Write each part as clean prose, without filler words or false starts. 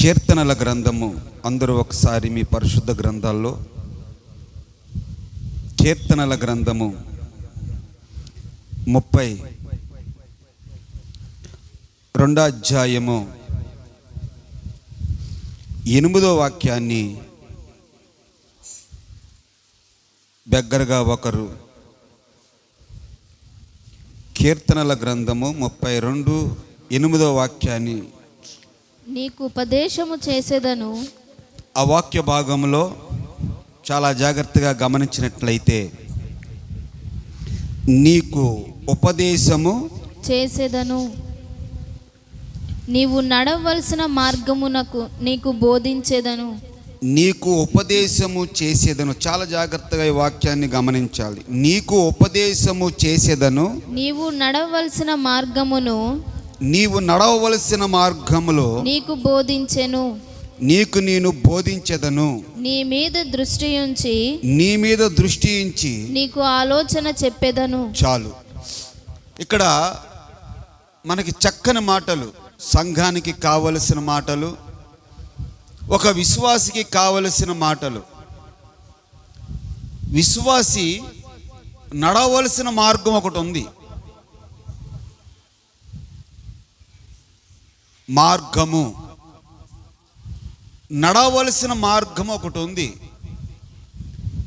కీర్తనల గ్రంథము. అందరూ ఒకసారి మీ పరిశుద్ధ గ్రంథాల్లో కీర్తనల గ్రంథము 32వ అధ్యాయము 8వ వాక్యాన్ని దగ్గరగా ఒకరు. కీర్తనల గ్రంథము 32:8 వాక్యాన్ని నీకు ఉపదేశము చేసేదను. ఆ వాక్య భాగంలో చాలా జాగ్రత్తగా గమనించినట్లయితే, నీకు ఉపదేశము చేసేదను, నీవు నడవలసిన మార్గమునకు నీకు బోధించేదను. నీకు ఉపదేశము చేసేదను. చాలా జాగ్రత్తగా ఈ వాక్యాన్ని గమనించాలి. నీకు ఉపదేశము చేసేదను, నీవు నడవలసిన మార్గమును నీవు నడవవలసిన మార్గములో నీకు బోధించెను. నీకు నేను బోధించెదను. నీ మీద దృష్టి ఉంచి నీకు ఆలోచన చెప్పేదను. చాలు. ఇక్కడ మనకి చక్కని మాటలు, సంఘానికి కావలసిన మాటలు, ఒక విశ్వాసికి కావలసిన మాటలు. విశ్వాసి నడవలసిన మార్గం ఒకటి ఉంది. మార్గము, నడవలసిన మార్గం ఒకటి ఉంది.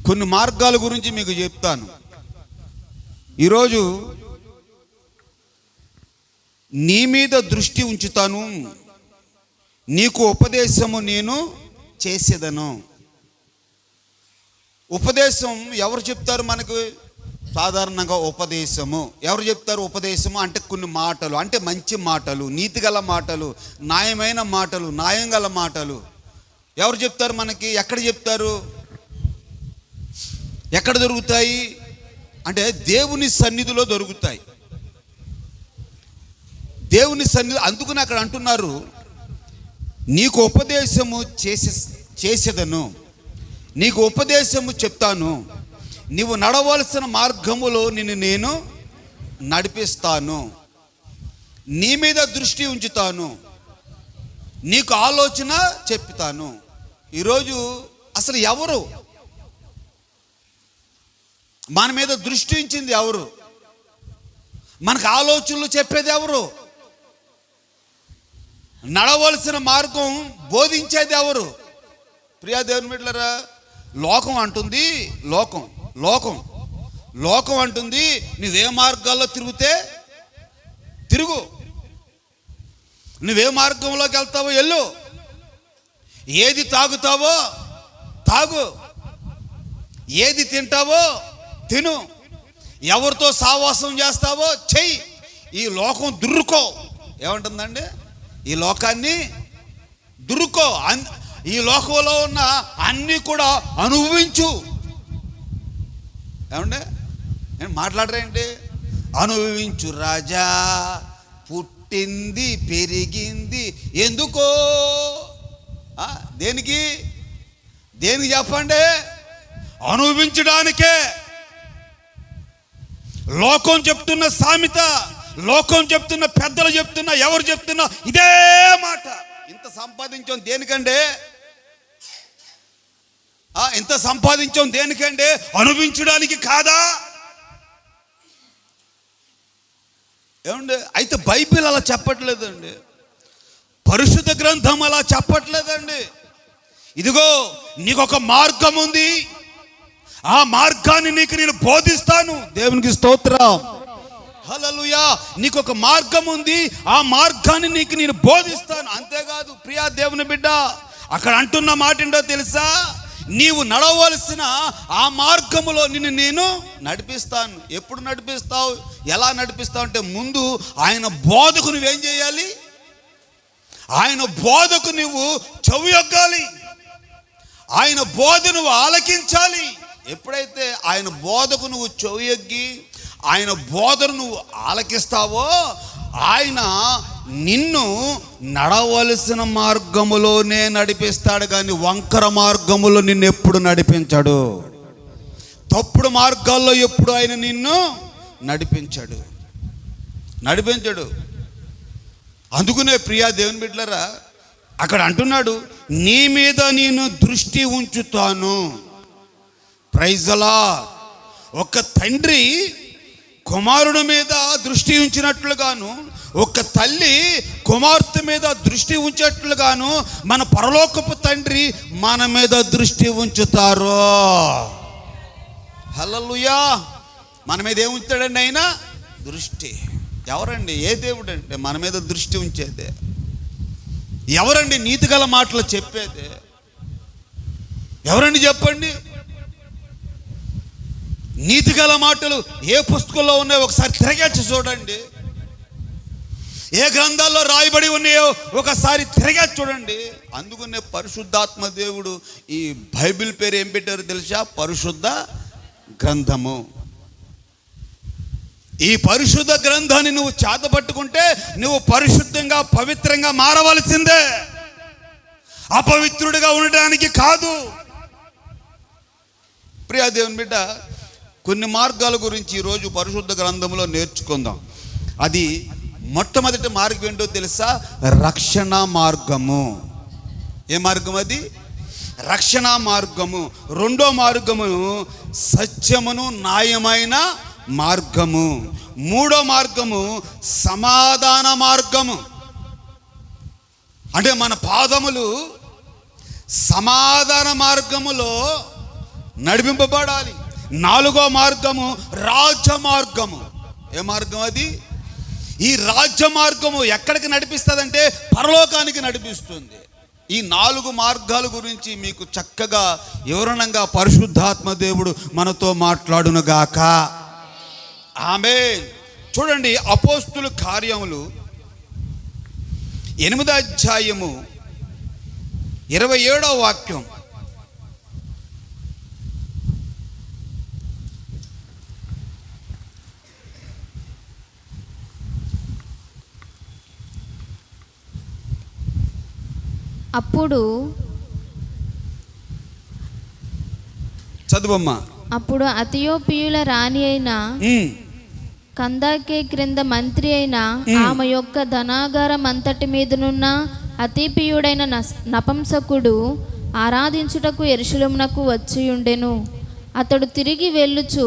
కొన్ని మార్గాల గురించి మీకు చెప్తాను. ఈరోజు నీ మీద దృష్టి ఉంచుతాను, నీకు ఉపదేశము నేను చేసేదను. ఉపదేశం ఎవరు చెప్తారు మనకు? సాధారణంగా ఉపదేశము ఎవరు చెప్తారు? ఉపదేశము అంటే కొన్ని మాటలు, అంటే మంచి మాటలు, నీతిగల మాటలు, న్యాయమైన మాటలు, న్యాయం గల మాటలు ఎవరు చెప్తారు మనకి? ఎక్కడ చెప్తారు? ఎక్కడ దొరుకుతాయి అంటే దేవుని సన్నిధిలో దొరుకుతాయి. దేవుని సన్నిధి. అందుకని అక్కడ అంటున్నారు, నీకు ఉపదేశము చేసేదను, నీకు ఉపదేశము చెప్తాను, నీవు నడవలసిన మార్గములో నిన్ను నేను నడిపిస్తాను, నీ మీద దృష్టి ఉంచుతాను, నీకు ఆలోచన చెప్తాను. ఈరోజు అసలు ఎవరు మన మీద దృష్టి ఉంచింది? ఎవరు మనకు ఆలోచనలు చెప్పేది? ఎవరు నడవలసిన మార్గం బోధించేది? ఎవరు? ప్రియా దేవుని బిడ్డలారా, లోకం అంటుంది, లోకం అంటుంది, నువ్వే మార్గాల్లో తిరిగితే తిరుగు, నువ్వే మార్గంలోకి వెళ్తావో వెళ్ళు, ఏది తాగుతావో తాగు, ఏది తింటావో తిను, ఎవరితో సావాసం చేస్తావో చెయ్యి. ఈ లోకం దుర్రుకో. ఏమంటుందండి? ఈ లోకాన్ని దుర్రుకో. ఈ లోకంలో ఉన్న అన్నీ కూడా అనుభవించు. ఏమండి? నేను మాట్లాడరేంటి? అనుభవించు రాజా, పుట్టింది పెరిగింది ఎందుకో? దేనికి చెప్పండి? అనుభవించడానికే. లోకం చెప్తున్న సామెత, లోకం చెప్తున్న పెద్దలు చెప్తున్నా, ఎవరు చెప్తున్నా ఇదే మాట. ఇంత సంపాదించాం దేనికంటే? ఇంత సంపాదించాం దేనికంటే? అనుభవించడానికి కాదా? ఏమండి? అయితే బైబిల్ అలా చెప్పట్లేదండి, పరిశుద్ధ గ్రంథం అలా చెప్పట్లేదండి. ఇదిగో నీకు ఒక మార్గం ఉంది, ఆ మార్గాన్ని నీకు నేను బోధిస్తాను. దేవునికి స్తోత్రం, హల్లెలూయా. నీకు ఒక మార్గం ఉంది, ఆ మార్గాన్ని నీకు నేను బోధిస్తాను. అంతేకాదు ప్రియా దేవుని బిడ్డ, అక్కడ అంటున్న మాట ఏంటో తెలుసా? నీవు నడవలసిన ఆ మార్గములో నిన్ను నేను నడిపిస్తాను. ఎప్పుడు నడిపిస్తావు? ఎలా నడిపిస్తావు అంటే, ముందు ఆయన బోధకు నువ్వేం చేయాలి? ఆయన బోధకు నువ్వు చెవియొగ్గాలి, ఆయన బోధ నువ్వు ఆలకించాలి. ఎప్పుడైతే ఆయన బోధకు నువ్వు చెవియొగ్గి ఆయన బోధను నువ్వు ఆలకిస్తావో, ఆయన నిన్ను నడవలసిన మార్గములోనే నడిపిస్తాడు, కానీ వంకర మార్గములో నిన్ను ఎప్పుడు నడిపించాడు. తప్పుడు మార్గాల్లో ఎప్పుడు ఆయన నిన్ను నడిపించాడు. అందుకనే ప్రియా దేవుని బిడ్డలారా, అక్కడ అంటున్నాడు, నీ మీద నేను దృష్టి ఉంచుతాను. Praise the Lord. ఒక తండ్రి కుమారుడు మీద దృష్టి ఉంచినట్లుగాను, ఒక తల్లి కుమార్తె మీద దృష్టి ఉంచేట్లుగాను మన పరలోకపు తండ్రి మన మీద దృష్టి ఉంచుతారు. హల్లెలూయా. మన మీద ఏముంచాడండి ఆయన? దృష్టి. ఎవరండి? ఏ దేవుడు అంటే మన మీద దృష్టి ఉంచేదే? ఎవరండి నీతిగల మాటలు చెప్పేదే? ఎవరండి చెప్పండి? నీతిగల మాటలు ఏ పుస్తకంలో ఉన్నాయో ఒకసారి తిరగేసి చూడండి. ఏ గ్రంథాల్లో రాయబడి ఉన్నాయో ఒకసారి తిరగేసి చూడండి. అందుకనే పరిశుద్ధాత్మ దేవుడు ఈ బైబిల్ పేరు ఏం పెట్టారో తెలుసా? పరిశుద్ధ గ్రంథము. ఈ పరిశుద్ధ గ్రంథాన్ని నువ్వు చేతపట్టుకుంటే నువ్వు పరిశుద్ధంగా పవిత్రంగా మారవలసిందే, అపవిత్రుడిగా ఉండడానికి కాదు. ప్రియా దేవుని బిడ్డ, కొన్ని మార్గాల గురించి ఈరోజు పరిశుద్ధ గ్రంథంలో నేర్చుకుందాం. అది మొట్టమొదటి మార్గం ఏంటో తెలుసా? రక్షణ మార్గము. ఏ మార్గం అది? రక్షణ మార్గము. రెండో మార్గము సత్యమును న్యాయమైన మార్గము. మూడో మార్గము సమాధాన మార్గము. అంటే మన పాదములు సమాధాన మార్గములో నడిపింపబడాలి. నాలుగో మార్గము రాజ్య మార్గము. ఏ మార్గం అది? ఈ రాజ్య మార్గము ఎక్కడికి నడిపిస్తుందంటే పరలోకానికి నడిపిస్తుంది. ఈ 4 మార్గాల గురించి మీకు చక్కగా వివరణంగా పరిశుద్ధాత్మ దేవుడు మనతో మాట్లాడునుగాక. ఆమేన్. చూడండి, అపోస్తుల కార్యములు 8వ అధ్యాయము 27వ వాక్యం. చదువమ్మా. అప్పుడు అథియోపియుల రాణి అయిన కందాకే క్రింద మంత్రి అయిన ఆమె యొక్క ధనాగారం అంతటి మీదనున్న అథియోపియుడైన నపుంసకుడు ఆరాధించుటకు యెరూషలేమునకు వచ్చియుండెను. అతడు తిరిగి వెళ్ళుచు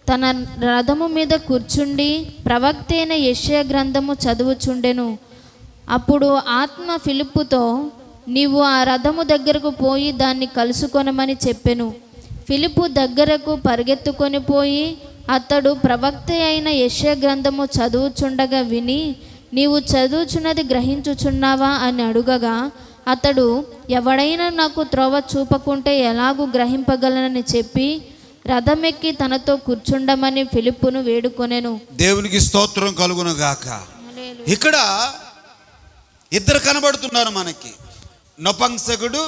తన రథము మీద కూర్చుండి ప్రవక్త అయిన యెషయా గ్రంథము చదువుచుండెను. అప్పుడు ఆత్మ ఫిలిప్పుతో, నీవు ఆ రథము దగ్గరకు పోయి దాన్ని కలుసుకొనమని చెప్పెను. ఫిలిప్పు దగ్గరకు పరిగెత్తుకొని పోయి అతడు ప్రవక్త అయిన యెషయా గ్రంథము చదువుచుండగా విని, నీవు చదువుచున్నది గ్రహించుచున్నావా అని అడుగగా, అతడు, ఎవడైనా నాకు త్రోవ చూపకుంటే ఎలాగూ గ్రహింపగలనని చెప్పి రథమెక్కి తనతో కూర్చుండమని ఫిలిప్పును వేడుకొనెను. దేవునికి స్తోత్రం కలుగును గాక. ఇక్కడ ఇద్దరు కనబడుతున్నారు మనకి, నపుంసకుడు,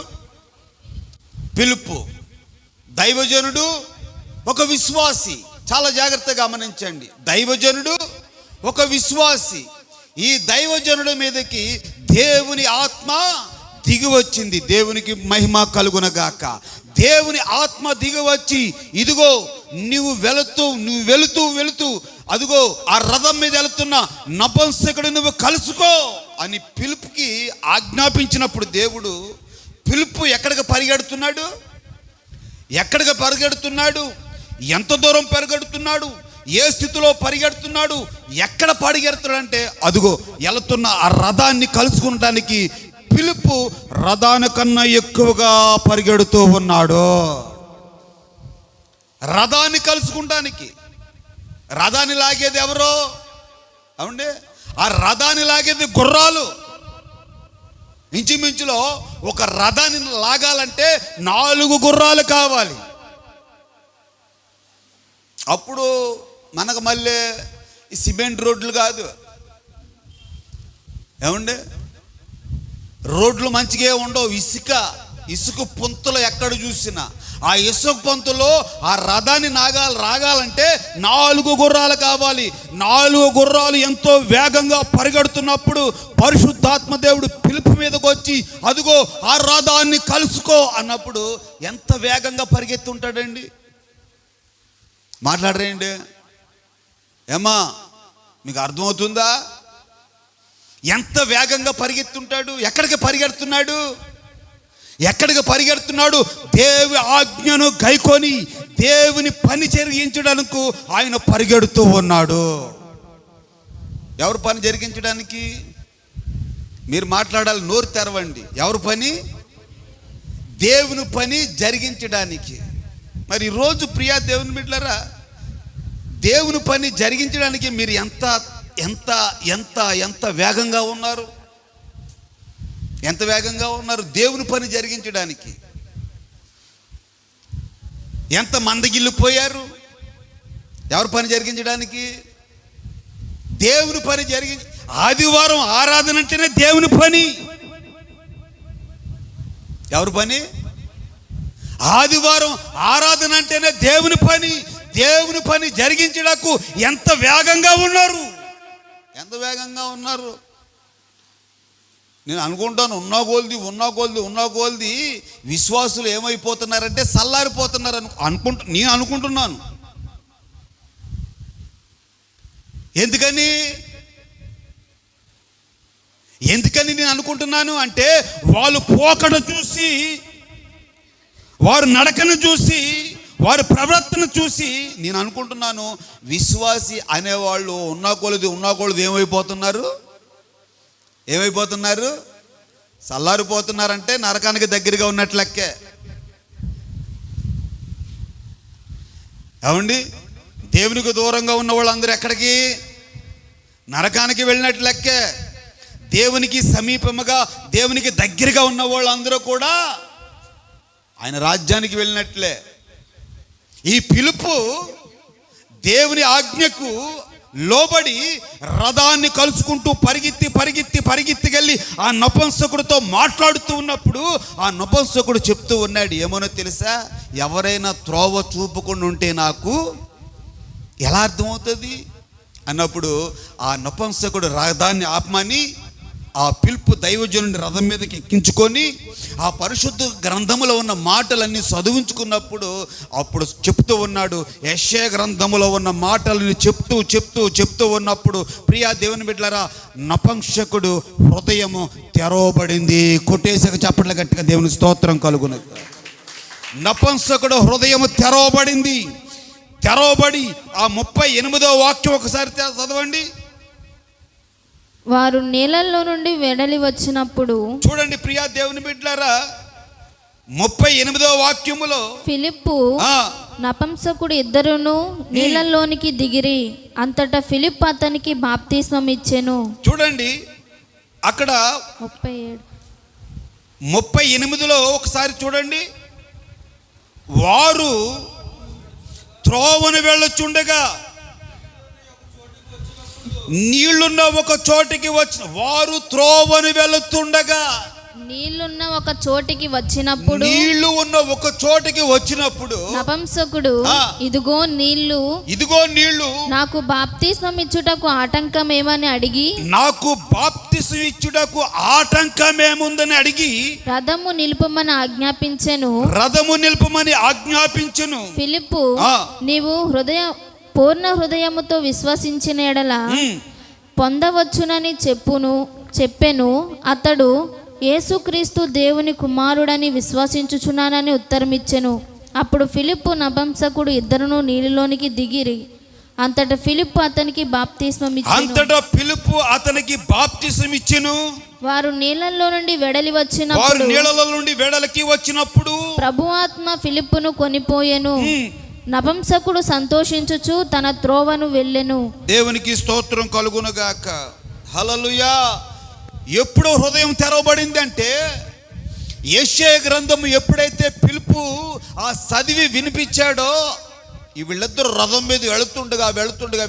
ఫిలిప్పు. దైవజనుడు, ఒక విశ్వాసి. చాలా జాగ్రత్తగా గమనించండి. దైవజనుడు, ఒక విశ్వాసి. ఈ దైవజనుడి మీదకి దేవుని ఆత్మ దిగి వచ్చింది. దేవునికి మహిమ కలుగునగాక. దేవుని ఆత్మ దిగి వచ్చి, ఇదిగో నువ్వు వెళుతూ అదిగో ఆ రథం మీద వెళుతున్న నపుంసకుడు నువ్వు కలుసుకో అని ఫిలిప్పుకి ఆజ్ఞాపించినప్పుడు దేవుడు, ఫిలిప్పు ఎక్కడికి పరిగెడుతున్నాడు? ఎంత దూరం పరిగెడుతున్నాడు? ఏ స్థితిలో పరిగెడుతున్నాడు? ఎక్కడ పరిగెడుతున్నాడంటే అదిగో వెళుతున్న ఆ రథాన్ని కలుసుకుంటానికి ఫిలిప్పు రథానికన్నా ఎక్కువగా పరిగెడుతూ ఉన్నాడు. రథాన్ని కలుసుకుంటానికి. రథాన్ని లాగేది ఎవరో? అవునండి, ఆ రథాన్ని లాగేది గుర్రాలు. ఇంచుమించులో ఒక రథాన్ని లాగాలంటే 4 గుర్రాలు కావాలి. అప్పుడు మనకు మళ్ళీ ఈ సిమెంట్ రోడ్లు కాదు, ఏమండి, రోడ్లు మంచిగా ఉండవు. ఇసుక పొంతులు ఎక్కడ చూసినా. ఆ ఇసుక పొంతులో ఆ రథాన్ని రాగాలంటే 4 గుర్రాలు కావాలి. 4 గుర్రాలు ఎంతో వేగంగా పరిగెడుతున్నప్పుడు పరిశుద్ధాత్మ దేవుడు ఫిలిప్పు మీదకి వచ్చి, అదిగో ఆ రథాన్ని కలుసుకో అన్నప్పుడు ఎంత వేగంగా పరిగెత్తుంటాడండి. మాట్లాడరేండి ఏమ్మా, మీకు అర్థమవుతుందా? ఎంత వేగంగా పరిగెత్తుంటాడు. ఎక్కడికి పరిగెడుతున్నాడు? దేవుని ఆజ్ఞను గైకొని దేవుని పని జరిగించడానికి ఆయన పరిగెడుతూ ఉన్నాడు. ఎవరు పని జరిగించడానికి? మీరు మాట్లాడాలి, నోరు తెరవండి. ఎవరు పని? దేవుని పని జరిగించడానికి. మరి ఈరోజు ప్రియా దేవుని బిడ్డలారా, దేవుని పని జరిగించడానికి మీరు ఎంత ఎంత ఎంత ఎంత వేగంగా ఉన్నారు? ఎంత వేగంగా ఉన్నారు దేవుని పని జరిగించడానికి? ఎంత మందగిల్లిపోయారు ఎవరి పని జరిగించడానికి? దేవుని పని ఆదివారం ఆరాధన అంటేనే దేవుని పని. ఎవరి పని? ఆదివారం ఆరాధన అంటేనే దేవుని పని. దేవుని పని జరిగించడానికి ఎంత వేగంగా ఉన్నారు? ఎంత వేగంగా ఉన్నారు? నేను అనుకుంటాను, ఉన్న కొలది విశ్వాసులు ఏమైపోతున్నారంటే సల్లారిపోతున్నారు నేను అనుకుంటున్నాను. ఎందుకని నేను అనుకుంటున్నాను అంటే, వాళ్ళు పోకడ చూసి, వారు నడకను చూసి, వారి ప్రవర్తన చూసి నేను అనుకుంటున్నాను, విశ్వాసి అనేవాళ్ళు ఉన్న కొలది ఏమైపోతున్నారు? సల్లారిపోతున్నారంటే నరకానికి దగ్గరగా ఉన్నట్లెక్కే. ఏమండి? దేవునికి దూరంగా ఉన్న వాళ్ళందరూ ఎక్కడికి? నరకానికి వెళ్ళినట్లెక్కే. దేవునికి సమీపముగా, దేవునికి దగ్గరగా ఉన్న వాళ్ళందరూ కూడా ఆయన రాజ్యానికి వెళ్ళినట్లే. ఈ పిలుపు దేవుని ఆజ్ఞకు లోబడి రథాన్ని కలుసుకుంటూ పరిగెత్తి ఆ నపుంసకుడితో మాట్లాడుతూ ఉన్నప్పుడు ఆ నపుంసకుడు చెప్తూ ఉన్నాడు, ఏమోనో తెలుసా? ఎవరైనా త్రోవ చూపుకుండా ఉంటే నాకు ఎలా అర్థమవుతుంది అన్నప్పుడు ఆ నపుంసకుడు రథాన్ని ఆపమని ఆ పిలుపు దైవజనుని రథం మీదకి ఎక్కించుకొని ఆ పరిశుద్ధ గ్రంథములో ఉన్న మాటలన్నీ చదివించుకున్నప్పుడు అప్పుడు చెప్తూ ఉన్నాడు. యెషయా గ్రంథములో ఉన్న మాటలను చెప్తూ ఉన్నప్పుడు, ప్రియా దేవుని బిడ్డలారా, నపుంసకుడు హృదయము తెరవబడింది. కొట్టేసాక చప్పట్ల గట్టిగా దేవుని స్తోత్రం కలుగును. నపుంసకుడు హృదయము తెరవబడి ఆ 38వ వాక్యం ఒకసారి చదవండి. వారు నీళ్ళల్లో నుండి వెడలి వచ్చినప్పుడు, చూడండి ప్రియా దేవుని బిడ్డలారా, 38వ వాక్యములో ఫిలిప్పు నపుంసకుడు ఇద్దరును నీళ్ళల్లోనికి దిగిరి. అంతటా ఫిలిప్పు అతనికి బాప్తిస్మం ఇచ్చెను. చూడండి అక్కడ 38లో ఒకసారి చూడండి. వారు త్రోవను వెళ్ళొచ్చుండగా నీళ్లున్న ఒక చోటికి వారు త్రోవను వెళుతుండగా, నీళ్లున్న ఒక చోటికి వచ్చినప్పుడు, నపుంసకుడు ఇదిగో నీళ్లు నాకు బాప్తిస్మం ఇచ్చుటకు ఆటంకమేమని అడిగి, ఆటంకమేముందని అడిగి రథము నిలుపమని ఆజ్ఞాపించెను. ఫిలిప్పు, నీవు పూర్ణ హృదయముతో విశ్వసించిన ఎడల పొందవచ్చునని చెప్పెను. అతడు యేసుక్రీస్తు దేవుని కుమారుడని విశ్వసించుచున్నానని ఉత్తరమిచ్చెను. అప్పుడు ఫిలిప్పు నపుంసకుడు ఇద్దరును నీళ్ళలోనికి దిగిరి. అంతటా ఫిలిప్పు అతనికి బాప్తిస్మం ఇచ్చెను. వారు నీళ్ళలో నుండి వెడలి వచ్చినప్పుడు ప్రభు ఆత్మ ఫిలిప్పును కొనిపోయెను. నపుంసకుడు సంతోషించుచు తన త్రోవను వెళ్ళెను. దేవునికి స్తోత్రం కలుగును గాక. హల్లెలూయా. ఎప్పుడు హృదయం తెరవబడింది అంటే, యెషయా గ్రంథం ఎప్పుడైతే పిలుపు ఆ చదివి వినిపించాడో, ఈ వీళ్ళిద్దరు రథం మీద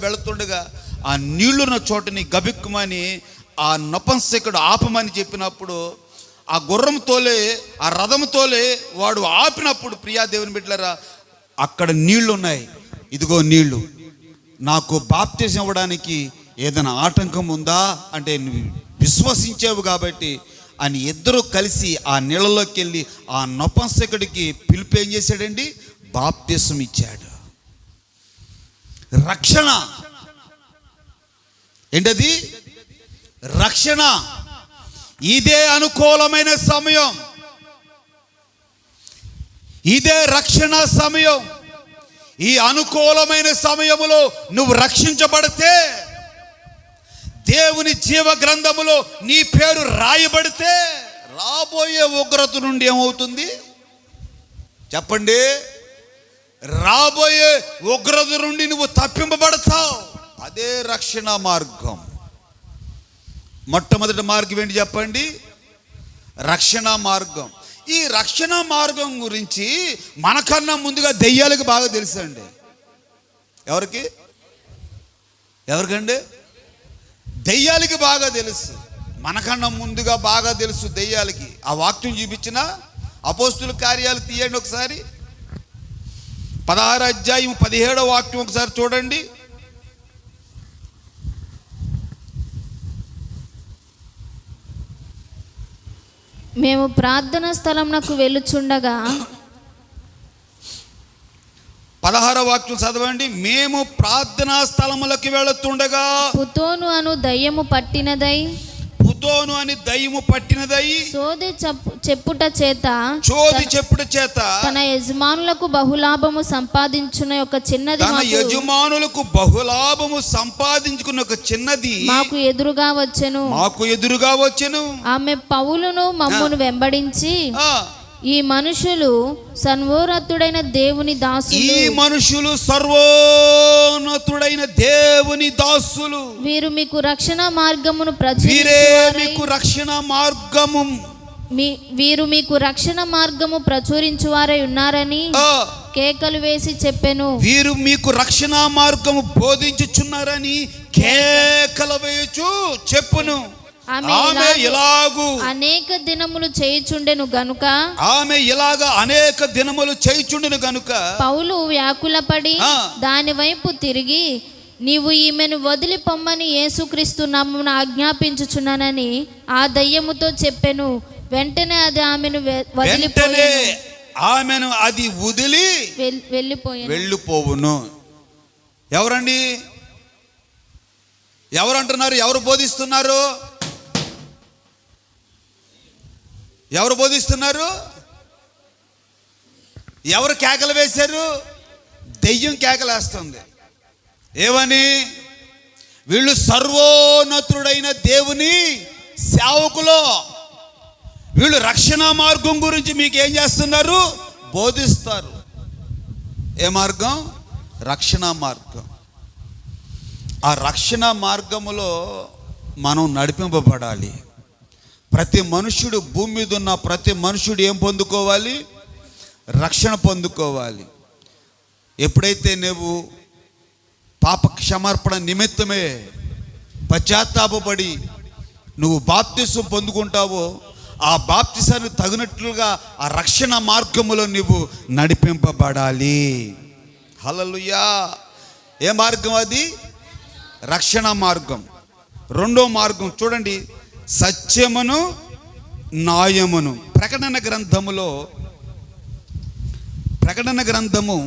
వెళుతుండగా ఆ నీళ్లున్న చోటుని గబిక్కుమని ఆ నపుంసకుడు ఆపమని చెప్పినప్పుడు, ఆ గుర్రం తోలే ఆ రథం తోలే వాడు ఆపినప్పుడు, ప్రియా దేవుని బిడ్డలారా, అక్కడ నీళ్లు ఉన్నాయి. ఇదిగో నీళ్లు, నాకు బాప్తిజం ఇవ్వడానికి ఏదైనా ఆటంకం ఉందా అంటే, నువ్వు విశ్వసించావు కాబట్టి అని ఇద్దరు కలిసి ఆ నీళ్ళలోకి వెళ్ళి ఆ నపుంసకుడికి పిలుపు ఏం చేశాడండి? బాప్తిజం ఇచ్చాడు. రక్షణ ఏంటది? రక్షణ. ఇదే అనుకూలమైన సమయం, ఇదే రక్షణ సమయం. ఈ అనుకూలమైన సమయములో నువ్వు రక్షించబడితే, దేవుని జీవ గ్రంథములో నీ పేరు రాయబడితే, రాబోయే ఉగ్రత నుండి ఏమవుతుంది చెప్పండి? రాబోయే ఉగ్రత నుండి నువ్వు తప్పింపబడతావు. అదే రక్షణ మార్గం. మొట్టమొదటి మార్గం ఏంటి చెప్పండి? రక్షణ మార్గం. ఈ రక్షణ మార్గం గురించి మనకన్నా ముందుగా దెయ్యాలకు బాగా తెలుసు అండి. ఎవరికండి? దెయ్యాలకి బాగా తెలుసు. మనకన్నా ముందుగా బాగా తెలుసు దెయ్యాలకి. ఆ వాక్యం చూపించిన అపోస్తుల కార్యాలు తీయండి ఒకసారి. 16 అధ్యాయం 17వ వాక్యం ఒకసారి చూడండి. మేము ప్రార్థనా స్థలమునకు వెళ్ళుచుండగా, 16వ వాక్యం చదవండి. మేము ప్రార్థనా స్థలములకు వెళుతుండగా పుతోను అను దయ్యము పట్టినదై సోది చెప్పుట చేత తన యజమానులకు బహులాభము సంపాదించుకున్న ఒక చిన్నది మాకు ఎదురుగా వచ్చెను. ఆమె పౌలును మమ్మును వెంబడించి, ఈ మనుషులు సర్వోన్నతుడైన దేవుని దాసులు, వీరు మీకు రక్షణ మార్గము ప్రచురించువారై ఉన్నారని కేకలు వేసి చెప్పెను. వీరు మీకు రక్షణ మార్గము బోధించుచున్నారని కేకలు వేయచు చెప్పును. ఆమె ఇలాగు అనేక దినములు చేయుచుండెను గనుక పౌలు వ్యాకులపడి దాని వైపు తిరిగి, నీవు ఈమెను వదిలి పొమ్మని యేసుక్రీస్తు నామమున ఆజ్ఞాపించుచున్నానని ఆ దయ్యముతో చెప్పెను. వెంటనే అది ఆమెను వదిలి వెళ్ళిపోవును. ఎవరండి? ఎవరంటున్నారు? ఎవరు బోధిస్తున్నారు? ఎవరు కేకలు వేశారు? దెయ్యం కేకలేస్తుంది. ఏమని? వీళ్ళు సర్వోన్నతుడైన దేవుని సేవకులు. వీళ్ళు రక్షణ మార్గం గురించి మీకు ఏం చేస్తున్నారు? బోధిస్తారు. ఏ మార్గం? రక్షణ మార్గం. ఆ రక్షణ మార్గములో మనం నడిపింపబడాలి. ప్రతి మనుషుడు, భూమి మీద ఉన్న ప్రతి మనుషుడు ఏం పొందుకోవాలి? రక్షణ పొందుకోవాలి. ఎప్పుడైతే నువ్వు పాప క్షమార్పణ నిమిత్తమే పశ్చాత్తాపపడి నువ్వు బాప్తిసం పొందుకుంటావో, ఆ బాప్తిసానికి తగినట్లుగా ఆ రక్షణ మార్గములో నువ్వు నడిపింపబడాలి. హల్లెలూయా. ఏ మార్గం అది? రక్షణ మార్గం. రెండో మార్గం చూడండి, సత్యమును న్యాయమును. ప్రకటన గ్రంథము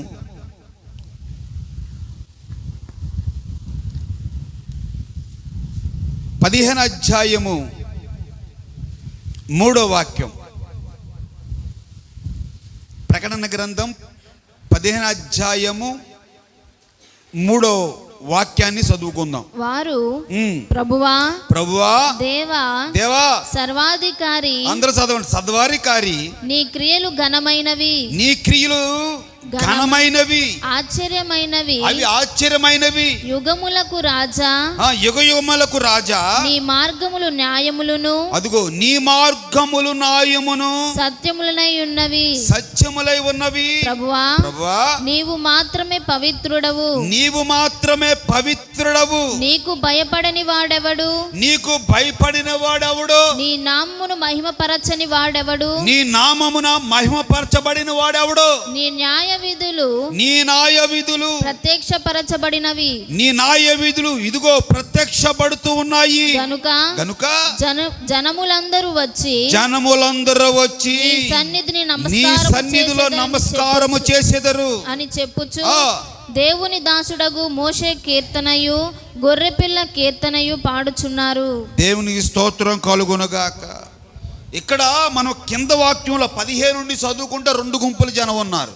15 అధ్యాయము 3వ వాక్యం. ప్రకటన గ్రంథం 15 అధ్యాయము 3వ వాక్యాన్ని చదువుకుందాం. వారు ప్రభువా దేవా సర్వాధికారి, అందరూ చదవండి, సర్వాధికారి, నీ క్రియలు ఘనమైనవి, ఆశ్చర్యమైనవి, అవి ఆశ్చర్యమైనవి. యుగములకు రాజా, నీ మార్గములు న్యాయములను, అదిగో నీ మార్గములు న్యాయమును సత్యములై ఉన్నవి. ప్రభువా నీవు మాత్రమే పవిత్రుడవు, నీకు భయపడని వాడెవడు? నీ నామమును మహిమపరచని వాడెవడు? నీ నామమున మహిమపరచబడిన వాడెవడు? నీ న్యాయ న్యాయ విధులు ప్రత్యక్షపరచబడినవి. నీ న్యాయ విధులు ఇదిగో ప్రత్యక్షపడుతూ ఉన్నాయి గనుక జనములందరూ వచ్చి నీ సన్నిధిలో నమస్కారము చేసెదరు అని చెప్పుచు దేవుని దాసుడగు మోషే కీర్తనయు గొర్రెపిల్ల కీర్తనయు పాడుచున్నారు. దేవునికి స్తోత్రం కలుగునుగాక. ఇక్కడ మనం కింద వాక్యంలో 15 నుండి చదువుకుంటే 2 గుంపుల జనం ఉన్నారు.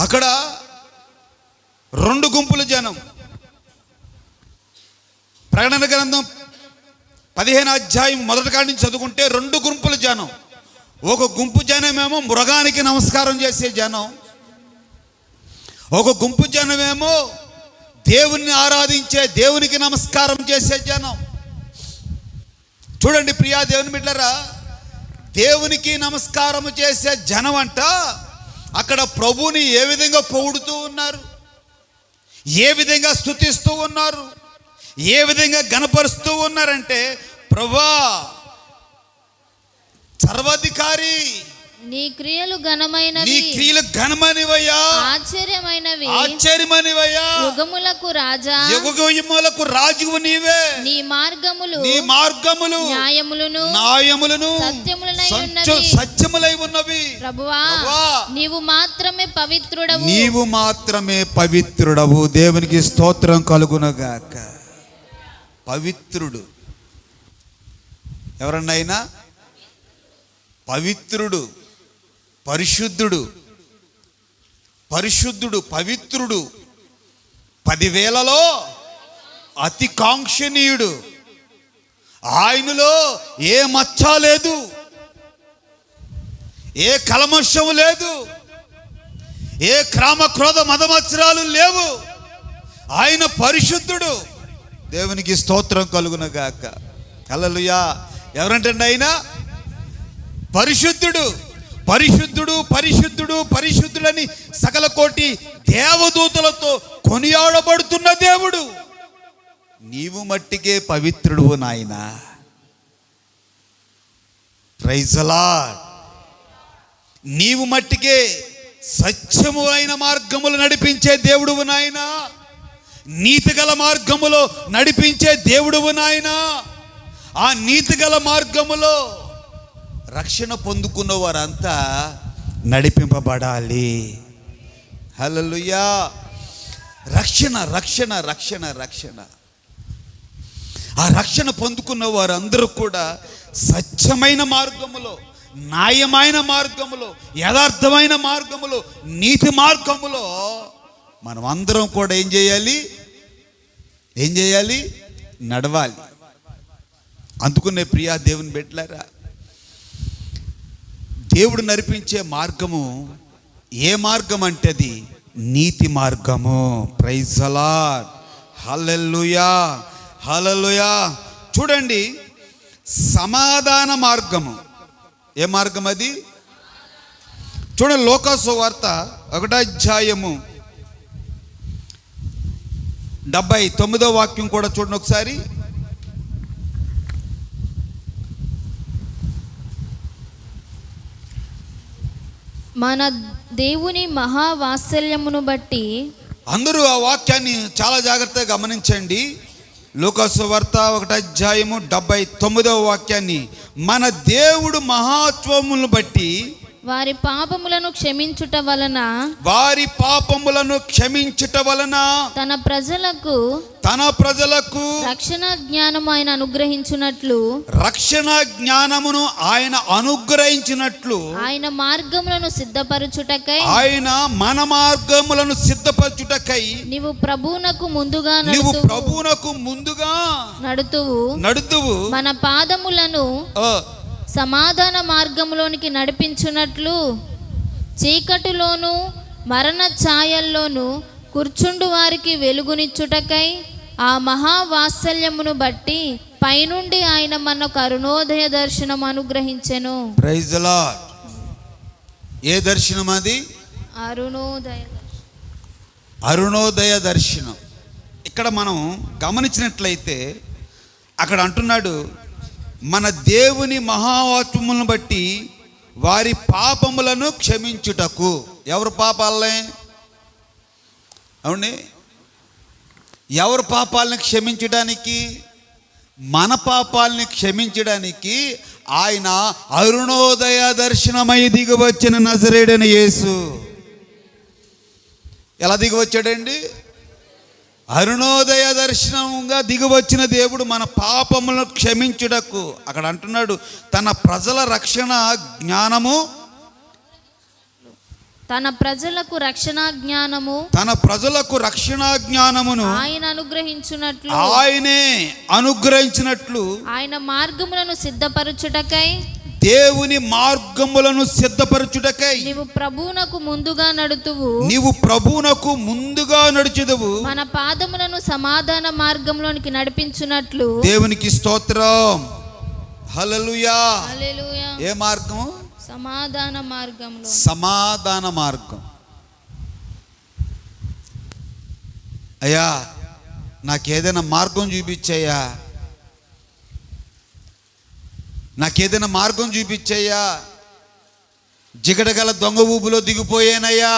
అక్కడ 2 గుంపుల జనం. ప్రకటన గ్రంథం 15 అధ్యాయం మొదటి కాడి నుంచి చదువుకుంటే 2 గుంపుల జనం. ఒక గుంపు జనమేమో మృగానికి నమస్కారం చేసే జనం, ఒక గుంపు జనమేమో దేవుని ఆరాధించే దేవునికి నమస్కారం చేసే జనం. చూడండి ప్రియా దేవుని బిడ్డలారా, దేవునికి నమస్కారం చేసే జనం అంట అక్కడ ప్రభువుని ఏ విధంగా పొగుడుతూ ఉన్నారు, ఏ విధంగా స్తుతిస్తూ ఉన్నారు, ఏ విధంగా గణపరుస్తూ ఉన్నారంటే, ప్రభువా సర్వాధికారి, నీ క్రియలు ఘనమైనవి, ఆశ్చర్యమైనవయ్యా, యుగములకు రాజువు నీవే, నీ మార్గములు న్యాయములను సత్యములై ఉన్నవి. ప్రభువా నీవు మాత్రమే పవిత్రుడవు. దేవునికి స్తోత్రం కలుగునగాక. పవిత్రుడు ఎవరన్నైనా పవిత్రుడు, పరిశుద్ధుడు, పవిత్రుడు, 10,000లో అతి కాంక్షణీయుడు. ఆయనలో ఏ మచ్చ లేదు, ఏ కల్మషం లేదు, ఏ క్రామ క్రోధ మదమత్సరాలు లేవు. ఆయన పరిశుద్ధుడు. దేవునికి స్తోత్రం కలుగునగాక. హల్లెలూయా. ఎవరంటే ఆయన పరిశుద్ధుడని సకల కోటి దేవదూతలతో కొనియాడబడుతున్న దేవుడు. నీవు మట్టికే పవిత్రుడు నాయనా. Praise the Lord. నీవు మట్టికే సత్యము అయిన మార్గములు నడిపించే దేవుడువు నాయనా. నీతిగల మార్గములో నడిపించే దేవుడువు నాయనా. ఆ నీతిగల మార్గములో రక్షణ పొందుకున్న వారంతా నడిపింపబడాలి. హల్లెలూయా. రక్షణ. ఆ రక్షణ పొందుకున్న వారందరూ కూడా సత్యమైన మార్గములో, న్యాయమైన మార్గములో, యథార్థమైన మార్గములో, నీతి మార్గములో మనం అందరం కూడా ఏం చేయాలి? నడవాలి. అందుకునే ప్రియా దేవుని బిడ్డలారా, దేవుడు నడిపించే మార్గము ఏ మార్గం అంటే అది నీతి మార్గము. Praise the Lord. హల్లెలూయా. చూడండి, సమాధాన మార్గము. ఏ మార్గం అది? చూడండి, లూకా సువార్త 1వ అధ్యాయము 79వ వాక్యం కూడా చూడండి ఒకసారి. మన దేవుని మహావాత్సల్యమును బట్టి. అందరూ ఆ వాక్యాన్ని చాలా జాగ్రత్తగా గమనించండి. లూకా సువార్త 1వ అధ్యాయము 79వ వాక్యాన్ని. మన దేవుడు మహాత్వమును బట్టి వారి పాపములను క్షమించుట వలన తన ప్రజలకు రక్షణ జ్ఞానము ఆయన అనుగ్రహించినట్లు ఆయన మార్గములను సిద్ధపరచుటకై నీవు ప్రభువునకు ముందుగా నడుతువు మన పాదములను సమాధాన మార్గంలోనికి నడిపించున్నట్లు చీకటిలోను మరణ ఛాయల్లోను కూర్చుండు వారికి వెలుగునిచ్చుటకై ఆ మహావాత్సల్యమును బట్టి పైనుండి ఆయన మనకు అరుణోదయ దర్శనం అనుగ్రహించెను. Praise the Lord. ఏ దర్శనం అది? అరుణోదయ దర్శనం. ఇక్కడ మనం గమనించినట్లయితే అక్కడ అంటున్నాడు, మన దేవుని మహావాత్సల్యమును బట్టి వారి పాపములను క్షమించుటకు. ఎవరు పాపాలని? అవునండి, ఎవరు పాపాలని క్షమించడానికి? మన పాపాలని క్షమించడానికి ఆయన అరుణోదయ దర్శనమై దిగివచ్చిన నజరేయుడైన యేసు. ఎలా దిగివచ్చాడండి? అరుణోదయ దర్శనంగా దిగివచ్చిన దేవుడు మన పాపములను క్షమించుటకు. అక్కడ అంటున్నాడు, తన ప్రజల రక్షణ జ్ఞానము, తన ప్రజలకు రక్షణ జ్ఞానము, తన ప్రజలకు రక్షణ జ్ఞానమును ఆయన అనుగ్రహించునట్లు, ఆయనే అనుగ్రహించినట్లు, ఆయన మార్గములను సిద్ధపరచుటకై, దేవుని మార్గములను సిద్ధపరచుటకై నీవు ప్రభువునకు ముందుగా నడుతువు, నీవు ప్రభువునకు ముందుగా నడుచుదువు, మన పాదములను సమాధాన మార్గంలోనికి నడిపించునట్లు. దేవునికి స్తోత్రం. హల్లెలూయా. హల్లెలూయా. ఏ మార్గం? సమాధాన మార్గంలో. సమాధాన మార్గం. అయ్యా, నాకేదైనా మార్గం చూపించయ్యా, నాకేదైనా మార్గం చూపించయ్యా, జిగటగల దొంగ ఊబులో దిగిపోయానయ్యా,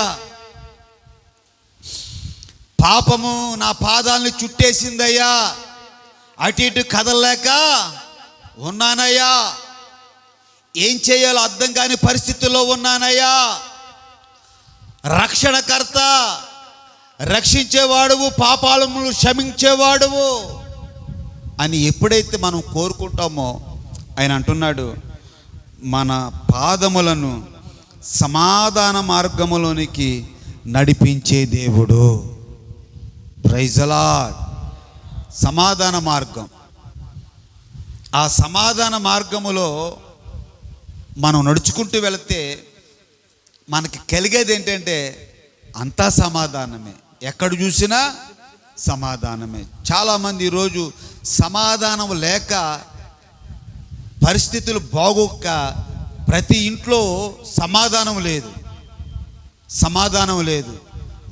పాపము నా పాదాలని చుట్టేసిందయ్యా, అటు ఇటు కదలలేక ఉన్నానయ్యా, ఏం చేయాలో అర్థం కాని పరిస్థితుల్లో ఉన్నానయ్యా, రక్షణకర్త, రక్షించేవాడువు, పాపాలను క్షమించేవాడువు అని ఎప్పుడైతే మనం కోరుకుంటామో ఆయన అంటున్నాడు, మన పాదములను సమాధాన మార్గములోనికి నడిపించే దేవుడు. Praise the Lord. సమాధాన మార్గం. ఆ సమాధాన మార్గములో మనం నడుచుకుంటూ వెళితే మనకి కలిగేది ఏంటంటే అంతా సమాధానమే, ఎక్కడ చూసినా సమాధానమే. చాలామంది ఈరోజు సమాధానం లేక, పరిస్థితులు బాగోక ప్రతి ఇంట్లో సమాధానం లేదు, సమాధానం లేదు.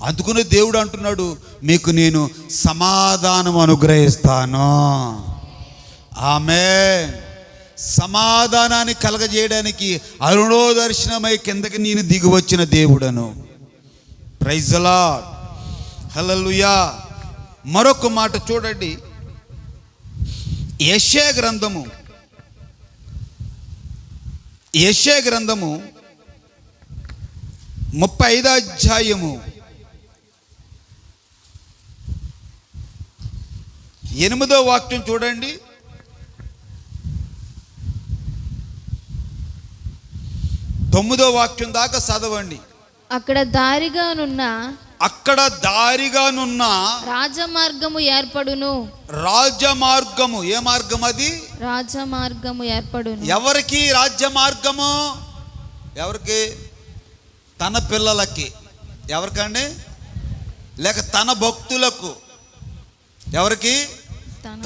అందుకనే దేవుడు అంటున్నాడు, మీకు నేను సమాధానం అనుగ్రహిస్తాను. ఆమేన్. సమాధానాన్ని కలగజేయడానికి అరుణోదర్శనమై కిందకి నేను దిగివచ్చిన దేవుడను. Praise the Lord. హల్లెలూయా. మరొక మాట చూడండి, యెషయా గ్రంథము 35వ అధ్యాయము 8వ వాక్యం చూడండి. 9వ వాక్యం దాకా చదవండి. అక్కడ దారిగానున్న రాజమార్గము ఏర్పడును. రాజమార్గము. ఏ మార్గం అది? రాజమార్గము ఏర్పడును. ఎవరికి రాజ్యమార్గము? ఎవరికి? తన పిల్లలకి. ఎవరికండి? లేక తన భక్తులకు. ఎవరికి?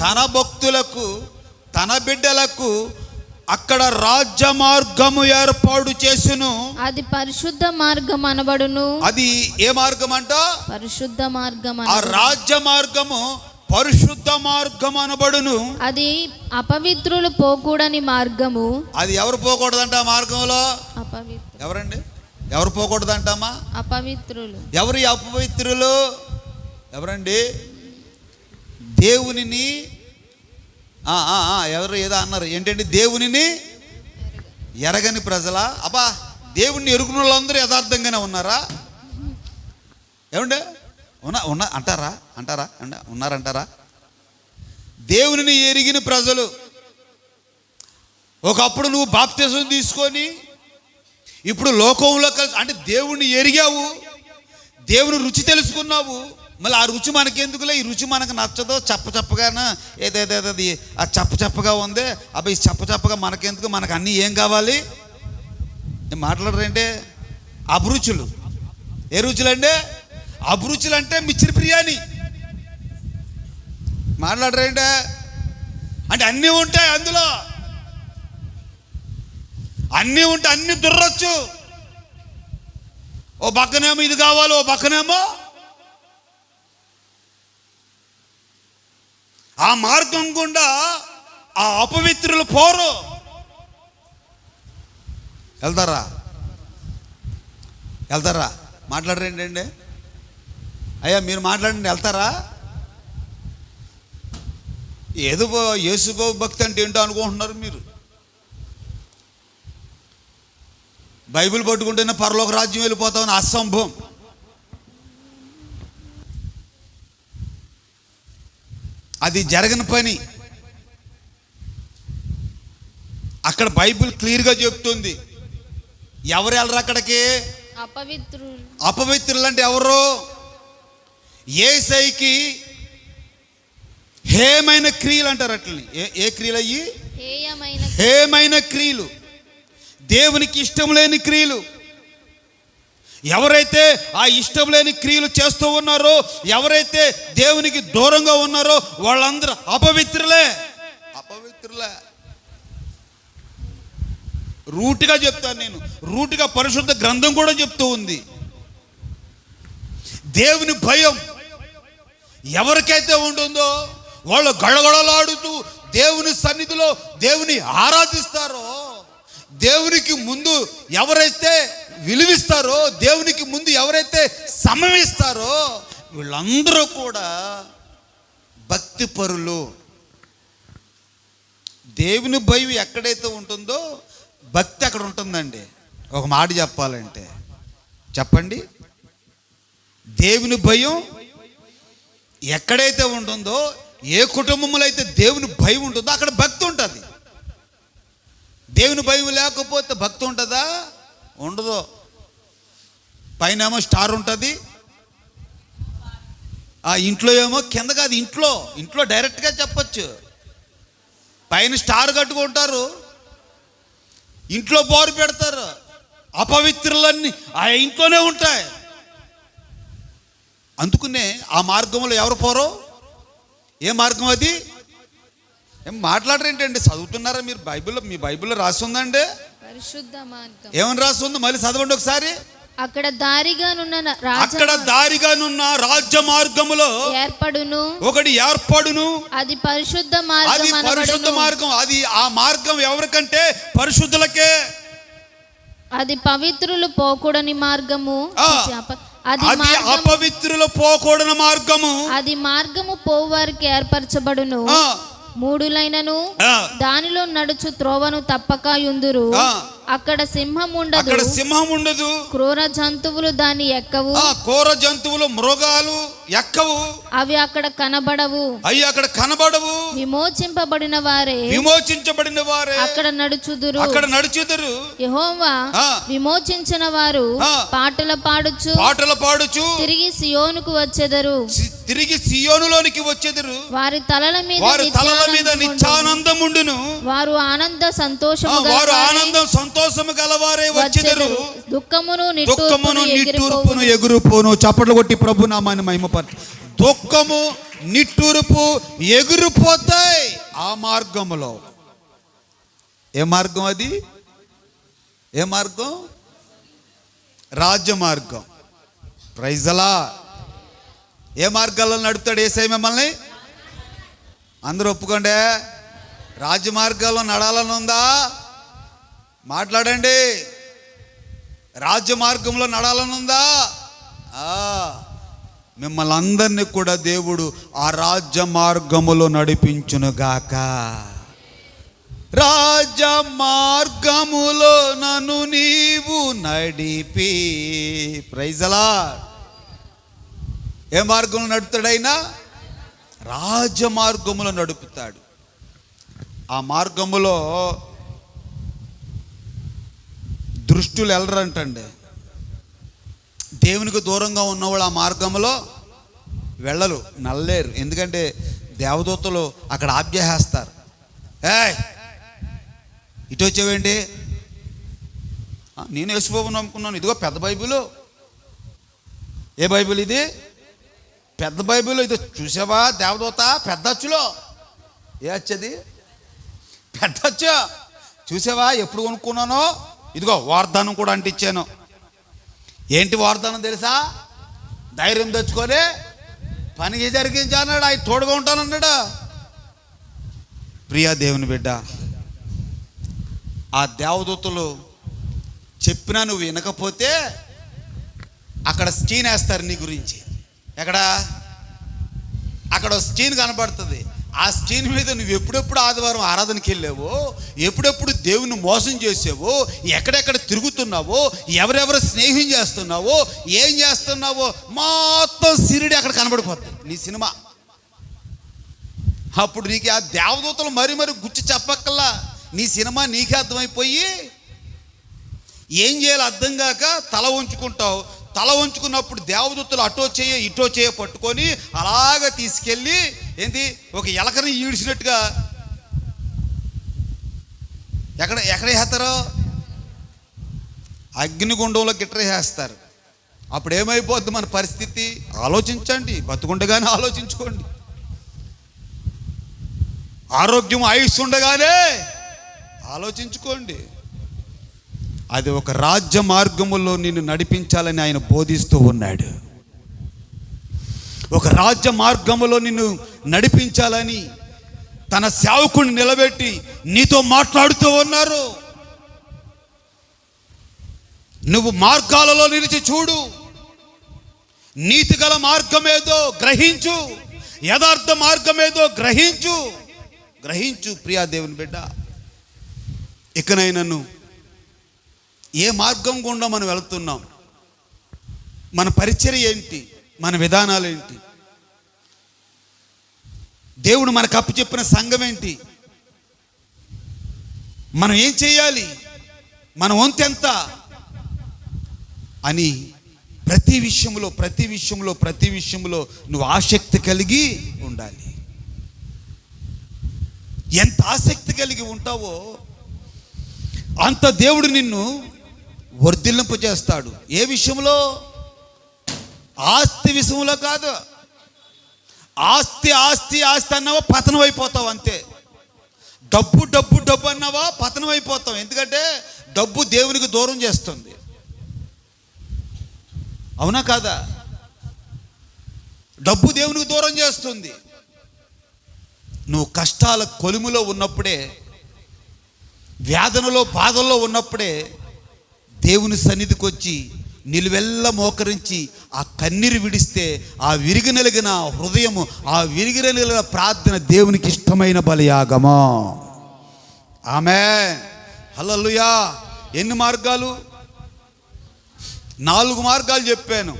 తన భక్తులకు, తన బిడ్డలకు అక్కడ రాజ్య మార్గము ఏర్పాటు చేసును. అది పరిశుద్ధ మార్గం అనబడును. అది ఏ మార్గం అంట? పరిశుద్ధ మార్గం. ఆ రాజ్య మార్గము పరిశుద్ధ మార్గం అనబడును. అది అపవిత్రులు పోకూడని మార్గము. అది ఎవరు పోకూడదంట ఆ మార్గంలో? అపవిత్రులు. ఎవరండి? ఎవరు పోకూడదంటమ్మా? అపవిత్రులు. ఎవరు ఈ అపవిత్రులు? ఎవరండి? దేవునిని ఎవరు ఏదో అన్నారు, ఏంటంటే దేవునిని ఎరగని ప్రజలా? అబ్బా, దేవుణ్ణి ఎరుగున వాళ్ళందరూ యథార్థంగానే ఉన్నారా? ఏమండి? అంటారా ఉన్నారంటారా? దేవునిని ఎరిగిన ప్రజలు. ఒకప్పుడు నువ్వు బాప్తిజం తీసుకొని ఇప్పుడు లోకంలో కలిసి, అంటే దేవుణ్ణి ఎరిగావు, దేవుని రుచి తెలుసుకున్నావు. మళ్ళీ ఆ రుచి మనకెందుకులే, ఈ రుచి మనకు నచ్చదో, చప్పచప్పగానే ఏదేదేది ఆ చప్పచప్పగా ఉంది, అబ్బాయి చప్పచప్పగా మనకెందుకు, మనకు అన్నీ ఏం కావాలి? మాట్లాడరంటే అభిరుచులు. ఏ రుచులంటే? అభిరుచులు అంటే మిర్చి బిర్యానీ. మాట్లాడరంటే అంటే అన్నీ ఉంటాయి అందులో, అన్నీ ఉంటే అన్నీ దుర్రొచ్చు. ఓ పక్కనేమో ఇది కావాలి, ఓ పక్కనేమో ఆ మార్గం గుండా ఆ అపవిత్రులు పోరు. వెళ్తారా మాట్లాడరేంటండి? అయ్యా మీరు మాట్లాడండి, వెళ్తారా? ఏదో యేసుబాబు భక్తి అంటే ఏంటో అనుకుంటున్నారు మీరు. బైబిల్ పట్టుకుంటేనే పరలోక రాజ్యం వెళ్ళిపోతామని అసంభవం. అది జరగని పని. అక్కడ బైబిల్ క్లియర్గా చెప్తుంది. ఎవరు వెళ్ళరు అక్కడికి? అపవిత్రులు అంటే ఎవరు? యేసయ్యకి హేమైన క్రియలు అంటారు. అట్లని ఏ క్రియలు అయ్యి? హేమైన క్రియలు, దేవునికి ఇష్టం లేని క్రియలు. ఎవరైతే ఆ ఇష్టం లేని క్రియలు చేస్తూ ఉన్నారో, ఎవరైతే దేవునికి దూరంగా ఉన్నారో వాళ్ళందరూ అపవిత్రులే. రూటుగా చెప్తాను నేను, రూటుగా పరిశుద్ధ గ్రంథం కూడా చెప్తూ ఉంది. దేవుని భయం ఎవరికైతే ఉంటుందో వాళ్ళు గడగడలాడుతూ దేవుని సన్నిధిలో దేవుని ఆరాధిస్తారో, దేవునికి ముందు ఎవరైతే విలువిస్తారో, దేవునికి ముందు ఎవరైతే సమమిస్తారో వీళ్ళందరూ కూడా భక్తి పరులు. దేవుని భయం ఎక్కడైతే ఉంటుందో భక్తి అక్కడ ఉంటుందండి. ఒక మాట చెప్పాలంటే చెప్పండి, దేవుని భయం ఎక్కడైతే ఉంటుందో, ఏ కుటుంబంలో అయితే దేవుని భయం ఉంటుందో అక్కడ భక్తి ఉంటుంది. దేవుని భయం లేకపోతే భక్తి ఉంటుందా? ఉండదు. పైన ఏమో స్టార్ ఉంటుంది, ఆ ఇంట్లో ఏమో కింద కాదు, ఇంట్లో డైరెక్ట్గా చెప్పచ్చు. పైన స్టార్ కట్టుకుంటారు, ఇంట్లో బోరు పెడతారు, అపవిత్రులన్నీ ఆ ఇంట్లోనే ఉంటాయి. అందుకనే ఆ మార్గంలో ఎవరు పోరో? ఏ మార్గం అది? ఏం మాట్లాడరేంటండి? చదువుతున్నారా మీరు? మీ బైబిల్లో రాసి ఉందండి, పరిశుద్ధ మార్గం. ఏమని రాసి ఉంది? మళ్ళీ చదవండి ఒకసారి. అక్కడ దారిగానున్న రాజ్య మార్గములో ఒకటి ఏర్పడును, అది పరిశుద్ధ మార్గం. అది ఆ మార్గం ఎవరికంటే పరిశుద్ధులకే. అది పవిత్రులు పోకూడని మార్గము. అది అపవిత్రులు పోకూడని మార్గము. అది మార్గము పోవారికి ఏర్పరచబడును. 3 లైనను దానిలో నడుచు త్రోవను తప్పక యుందురు. అక్కడ సింహం ఉండదు, క్రూర జంతువులు దాన్ని ఎక్కవు. క్రూర జంతువులు, మృగాలు ఎక్కవు. అవి అక్కడ కనబడవు. విమోచింపబడిన వారే అక్కడ నడుచుదురు. యెహోవా విమోచించిన వారు పాటలు పాడుచు తిరిగి సియోనుకు వచ్చెదరు. వారి తలల మీద నిత్యానందముండును. వారు ఆనంద సంతోషము గలవారే వచ్చెదరు. దుఃఖమును నిట్టూర్పును ఎగురుపోను. చప్పట్లు కొట్టి ప్రభు నామాన్ని మహిమపరచు. దుఃఖము నిట్టూర్పు ఎగురిపోతాయి ఆ మార్గములో. ఏ మార్గం అది? ఏ మార్గం? రాజ్య మార్గం. Praise the Lord. ఏ మార్గాల్లో నడుపుతాడు యేసయ్య మిమ్మల్ని? అందరూ ఒప్పుకోండి. రాజ్య మార్గాల్లో నడాలని ఉందా? మాట్లాడండి. రాజ్య మార్గంలో నడాలని ఉందా? మిమ్మల్ని అందరినీ కూడా దేవుడు ఆ రాజ్య మార్గములో నడిపించునుగాక. రాజ్య మార్గములో నన్ను నీవు నడిపి. Praise the Lord. ఏ మార్గంలో నడుపుతాడైనా? రాజ్య మార్గములో నడుపుతాడు. ఆ మార్గములో దృష్టులు వెళ్ళరంటండి. దేవునికి దూరంగా ఉన్నవాళ్ళు ఆ మార్గంలో వెళ్ళరు, నల్లేరు. ఎందుకంటే దేవదూతలు అక్కడ ఆజ్ఞేస్తారు. ఇటు వచ్చేవేంటి? నేను యేసుబాబుని నమ్ముకున్నాను. ఇదిగో పెద్ద బైబిలు. ఏ బైబిల్ ఇది? పెద్ద బైబిల్. ఇది చూసావా దేవదూత? పెద్ద అచ్చులో. ఏ అచ్చది? పెద్ద అచ్చు. చూసావా ఎప్పుడు కొనుక్కున్నానో? ఇదిగో వాగ్దానం కూడా అంటించాను. ఏంటి వాగ్దానం తెలుసా? ధైర్యం తెచ్చుకొని పనికి జరిగించాన్నాడు. ఆయన తోడుగా ఉంటానన్నాడు. ప్రియా దేవుని బిడ్డ, ఆ దేవదూతలు చెప్పినా నువ్వు వినకపోతే అక్కడ స్క్రీన్ వేస్తారు నీ గురించి. అక్కడ స్క్రీన్ కనబడుతుంది. ఆ స్క్రీన్ మీద నువ్వు ఎప్పుడెప్పుడు ఆదివారం ఆరాధనకి వెళ్ళావో, ఎప్పుడెప్పుడు దేవుని మోసం చేసావో, ఎక్కడెక్కడ తిరుగుతున్నావో, ఎవరెవరు స్నేహం చేస్తున్నావో, ఏం చేస్తున్నావో మొత్తం సిరిడి అక్కడ కనబడిపోతుంది నీ సినిమా. అప్పుడు నీకు ఆ దేవదూతలు మరి గుచ్చి చెప్పక్కల్లా, నీ సినిమా నీకే అర్థమైపోయి ఏం చేయాలో అర్థం కాక తల వంచుకుంటావు. తల వంచుకున్నప్పుడు దేవదూతలు అటో చేయ ఇటో చేయ పట్టుకొని అలాగ తీసుకెళ్ళి ఒక ఎలకని ఈడ్చినట్టుగా ఎక్కడ వేస్తారు, అగ్నిగుండంలో గిట్రేస్తారు. అప్పుడు ఏమైపోద్ది మన పరిస్థితి? ఆలోచించండి, బతుకుండగానే ఆలోచించుకోండి. ఆరోగ్యం ఆయుష్ ఉండగానే ఆలోచించుకోండి. అది ఒక రాజ్య మార్గములో నిన్ను నడిపించాలని ఆయన బోధిస్తూ ఉన్నాడు. ఒక రాజ్య మార్గములో నిన్ను నడిపించాలని తన సేవకుని నిలబెట్టి నీతో మాట్లాడుతూ ఉన్నారు. నువ్వు మార్గాలలో నిలిచి చూడు. నీతి గల మార్గమేదో గ్రహించు, యథార్థ మార్గమేదో గ్రహించు ప్రియా దేవుని బిడ్డ. ఇకనైనా ఏ మార్గం గుండా మనం వెళుతున్నాం, మన పరిచర్య ఏంటి, మన విధానాలు ఏంటి, దేవుడు మనకు అప్పచెప్పిన సంఘం ఏంటి, మనం ఏం చేయాలి, మన వంతు ఎంత అని ప్రతి విషయంలో నువ్వు ఆసక్తి కలిగి ఉండాలి. ఎంత ఆసక్తి కలిగి ఉంటావో అంత దేవుడు నిన్ను వర్ధిల్లింపు చేస్తాడు. ఏ విషయంలో? ఆస్తి విషయంలో కాదు. ఆస్తి అన్నావా పతనం అయిపోతావు అంతే. డబ్బు అన్నావా పతనం అయిపోతావు. ఎందుకంటే డబ్బు దేవునికి దూరం చేస్తుంది. అవునా కాదా? డబ్బు దేవునికి దూరం చేస్తుంది. నువ్వు కష్టాల కొలిములో ఉన్నప్పుడే, వేదనలో బాధల్లో ఉన్నప్పుడే దేవుని సన్నిధికి వచ్చి నిలువెల్ల మోకరించి ఆ కన్నీరు విడిస్తే ఆ విరిగి నలిగిన హృదయము, ఆ విరిగి నలిగిన ప్రార్థన దేవునికి ఇష్టమైన బలియాగమా. ఆమేన్, హల్లెలూయా. ఎన్ని మార్గాలు? 4 మార్గాలు చెప్పాను.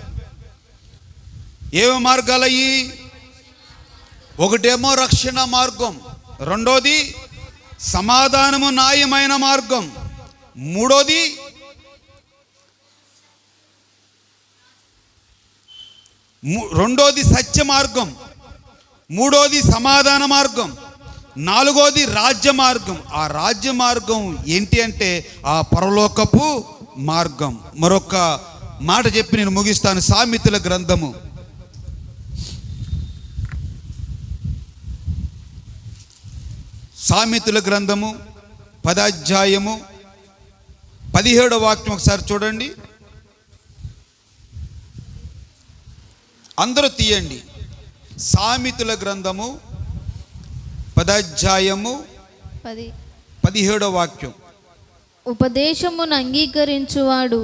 ఏమి మార్గాలు అయ్యి? ఒకటేమో రక్షణ మార్గం, రెండోది సమాధానము న్యాయమైన మార్గం, రెండోది సత్య మార్గం, మూడోది సమాధాన మార్గం, 4వది రాజ్య మార్గం. ఆ రాజ్య మార్గం ఏంటి అంటే ఆ పరలోకపు మార్గం. మరొక మాట చెప్పి నేను ముగిస్తాను. సామెతల గ్రంథము 10వ అధ్యాయము 17వ వాక్యం ఒకసారి చూడండి. అందరూ తీయండి. సామెతల గ్రంథము 10వ అధ్యాయము 17వ వాక్యం. ఉపదేశమును అంగీకరించువాడు,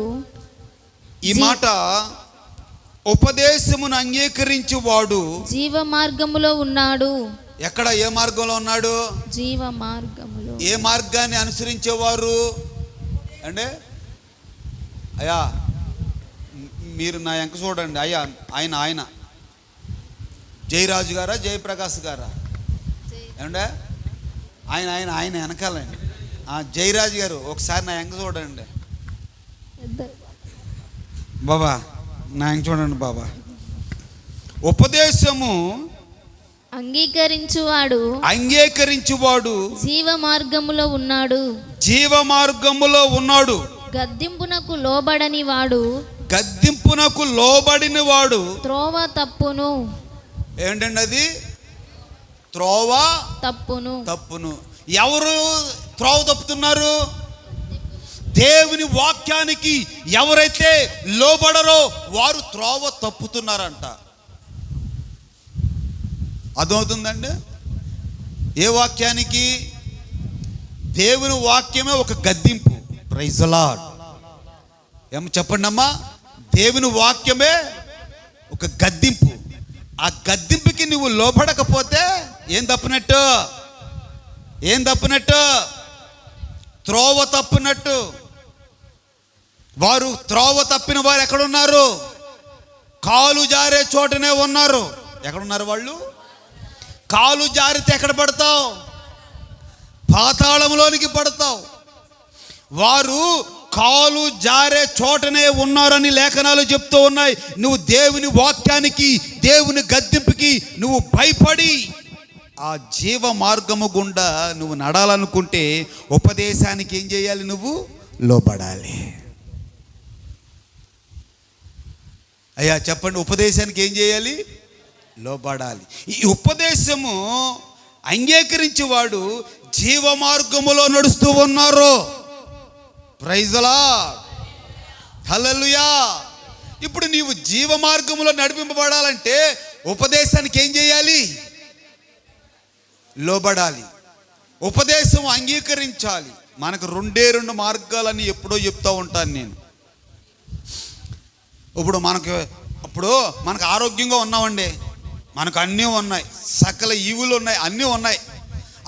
ఈ మాట, ఉపదేశమును అంగీకరించువాడు జీవ మార్గములో ఉన్నాడు. ఎక్కడ? ఏ మార్గంలో ఉన్నాడు? జీవ మార్గములో. ఏ మార్గాన్ని అనుసరించేవారు అంటే? అయ్యా మీరు నా వెంక చూడండి. అయ్యా ఆయన జయరాజు గారా, జయప్రకాష్ గారా? ఏమంటే ఆయన వెనకాలండి. జయరాజు గారు ఒకసారి నా వెంక చూడండి బాబా, నా వెంక చూడండి బాబా. ఉపదేశము అంగీకరించువాడు జీవ మార్గములో ఉన్నాడు. గద్దింపునకు లోబడని వాడు త్రోవ తప్పును. ఏంటండి అది? త్రోవ తప్పును. ఎవరు త్రోవ తప్పుతున్నారు? దేవుని వాక్యానికి ఎవరైతే లోబడరో వారు త్రోవ తప్పుతున్నారంట. అర్థమవుతుందండి? ఏ వాక్యానికి? దేవుని వాక్యమే ఒక గద్దింపు. Praise the lord. ఏమో చెప్పండి అమ్మా. దేవుని వాక్యమే ఒక గద్దింపు. ఆ గద్దింపుకి నువ్వు లోపడకపోతే ఏం తప్పినట్టు? త్రోవ తప్పినట్టు. వారు త్రోవ తప్పిన వారు ఎక్కడున్నారు? కాలు జారే చోటనే ఉన్నారు. ఎక్కడున్నారు వాళ్ళు? కాలు జారితే ఎక్కడ పడతావు? పాతాళంలోనికి పడతావు. వారు కాలు జారే చోటనే ఉన్నారని లేఖనాలు చెప్తూ ఉన్నాయి. నువ్వు దేవుని వాక్యానికి, దేవుని గద్దింపుకి నువ్వు భయపడి ఆ జీవ మార్గము గుండా నువ్వు నడాలనుకుంటే ఉపదేశానికి ఏం చేయాలి? నువ్వు లోబడాలి. అయ్యా చెప్పండి, ఉపదేశానికి ఏం చేయాలి? లోబడాలి. ఈ ఉపదేశము అంగీకరించేవాడు జీవ మార్గములో నడుస్తూ ఉన్నారు. ప్రైజ్ ది లార్డ్, హల్లెలూయా. ఇప్పుడు నీవు జీవ మార్గములో నడిపింపబడాలంటే ఉపదేశానికి ఏం చేయాలి? లోబడాలి. ఉపదేశం అంగీకరించాలి. మనకు రెండు మార్గాలని ఎప్పుడో చెప్తూ ఉంటాను నేను. ఇప్పుడు మనకు ఆరోగ్యంగా ఉన్నామండి, మనకు అన్నీ ఉన్నాయి, సకల ఈవులు ఉన్నాయి, అన్నీ ఉన్నాయి.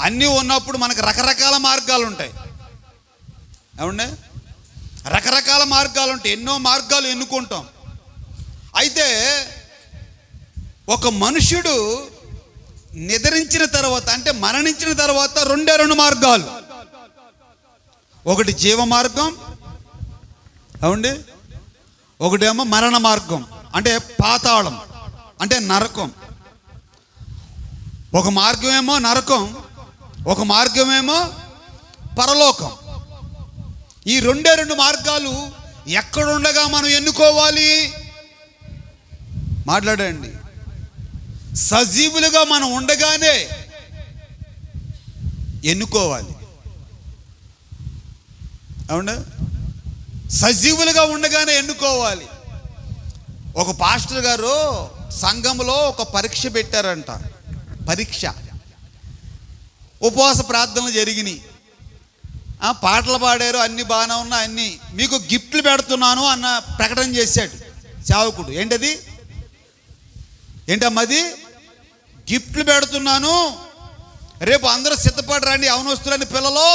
అన్నీ ఉన్నప్పుడు మనకు రకరకాల మార్గాలు ఉంటాయి. ఏమండి? రకరకాల మార్గాలు ఉంటాయి. ఎన్నో మార్గాలు ఎన్నుకుంటాం. అయితే ఒక మనుష్యుడు నిద్రించిన తర్వాత, అంటే మరణించిన తర్వాత రెండు మార్గాలు. ఒకటి జీవ మార్గం, ఏమండి? ఒకటేమో మరణ మార్గం, అంటే పాతాళం, అంటే నరకం. ఒక మార్గమేమో నరకం, ఒక మార్గమేమో పరలోకం. ఈ రెండు మార్గాలు ఎక్కడుండగా మనం ఎన్నుకోవాలి? మాట్లాడండి. సజీవులుగా మనం ఉండగానే ఎన్నుకోవాలి. అవునా? సజీవులుగా ఉండగానే ఎన్నుకోవాలి. ఒక పాస్టర్ గారు సంఘంలో ఒక పరీక్ష పెట్టారంట. పరీక్ష, ఉపవాస ప్రార్థనలు జరిగినాయి. పాటలు పాడారు, అన్ని బాగానే ఉన్నాయి. అన్నీ మీకు గిఫ్ట్లు పెడుతున్నాను అన్న ప్రకటన చేశాడు సేవకుడు. ఏంటమ్మది? గిఫ్ట్లు పెడుతున్నాను, రేపు అందరూ సిద్ధపడి రండి, అవనస్తులని పిల్లలు,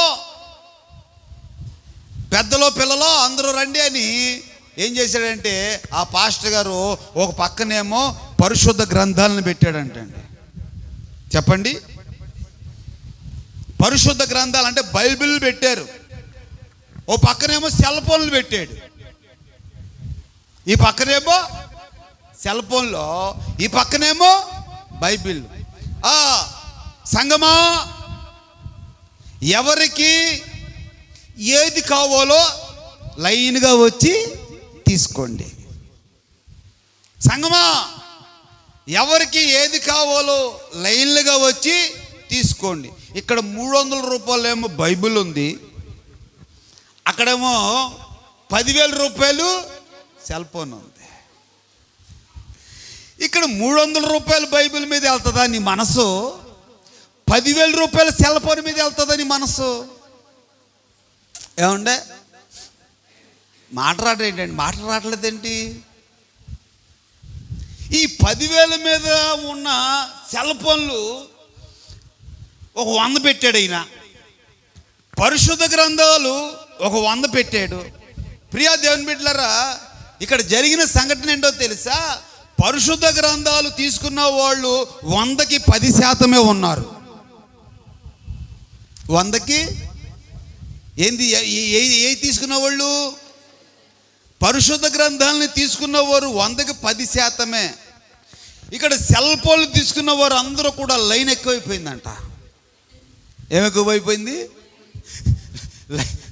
పిల్లలు అందరూ రండి అని ఏం చేశాడంటే ఆ పాస్టర్ గారు ఒక పక్కనేమో పరిశుద్ధ గ్రంథాలను పెట్టాడంటండి. చెప్పండి, పరిశుద్ధ గ్రంథాలు అంటే బైబిల్ పెట్టారు. ఓ పక్కనేమో సెల్ ఫోన్లు పెట్టాడు. ఈ పక్కనేమో సెల్ ఫోన్లో, ఈ పక్కనేమో బైబిల్. సంగమా, ఎవరికి ఏది కావాలో లైన్గా వచ్చి తీసుకోండి. సంగమా, ఎవరికి ఏది కావాలో లైన్లుగా వచ్చి తీసుకోండి. ఇక్కడ 300 రూపాయలు ఏమో బైబిల్ ఉంది, అక్కడేమో 10,000 రూపాయలు సెల్ ఫోన్ ఉంది. ఇక్కడ 300 రూపాయల బైబిల్ మీద వెళ్తుందా నీ మనసు? 10,000 రూపాయల సెల్ ఫోన్ మీద వెళ్తుందా నీ మనసు? ఏమండే మాట్లాడలేదేంటి? ఈ 10,000 మీద ఉన్న సెల్ ఫోన్లు ఒక 100 పెట్టాడు ఈయన. పరిశుద్ధ గ్రంథాలు ఒక 100 పెట్టాడు. ప్రియా దేవుని బిడ్డలారా, ఇక్కడ జరిగిన సంఘటన ఏంటో తెలుసా? పరిశుద్ధ గ్రంథాలు తీసుకున్న వాళ్ళు 100కి 10% ఉన్నారు. 100కి ఏంది? ఏ తీసుకున్న వాళ్ళు? పరిశుద్ధ గ్రంథాలని తీసుకున్నవారు 100కి 10%. ఇక్కడ సెల్ ఫోన్లు తీసుకున్నవారు అందరూ కూడా లైన్ ఎక్కువైపోయిందంట. ఏమెక్కువైపోయింది?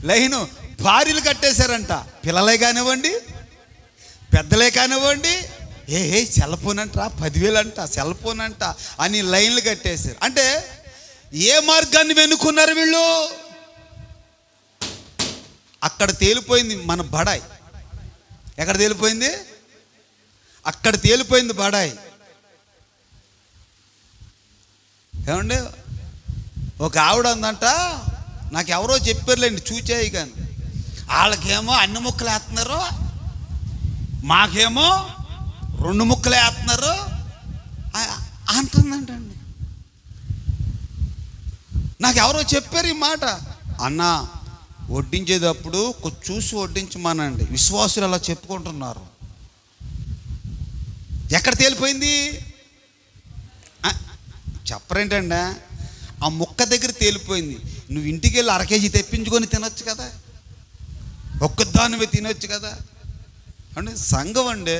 లైను భార్యలు కట్టేశారంట. పిల్లలే కానివ్వండి, పెద్దలే కానివ్వండి, సెల్ ఫోన్ అంట, 10,000 అంట, సెల్ ఫోన్ అంట అని లైన్లు కట్టేశారు. అంటే ఏ మార్గాన్ని వెనుకున్నారు వీళ్ళు? అక్కడ తేలిపోయింది మన బడాయి. ఎక్కడ తేలిపోయింది? అక్కడ తేలిపోయింది బడాయి. ఏమండి, ఒక ఆవిడ అందంట, నాకు ఎవరో చెప్పారులేండి, చూచాయి కానీ, వాళ్ళకేమో అన్ని ముక్కలు వేస్తున్నారు, మాకేమో 2 ముక్కలే వేస్తున్నారు అంటుందంటండి. నాకు ఎవరో చెప్పారు ఈ మాట, అన్న వడ్డించేటప్పుడు కొంచెం చూసి వడ్డించమానండి. విశ్వాసులు అలా చెప్పుకుంటున్నారు. ఎక్కడ తేలిపోయింది చెప్పరేంటండి, ఆ ముక్క దగ్గర తేలిపోయింది. నువ్వు ఇంటికి వెళ్ళి 1/2 కేజీ తెప్పించుకొని తినొచ్చు కదా, ఒక్కదానివే తినొచ్చు కదా అంటే. సంఘం అండి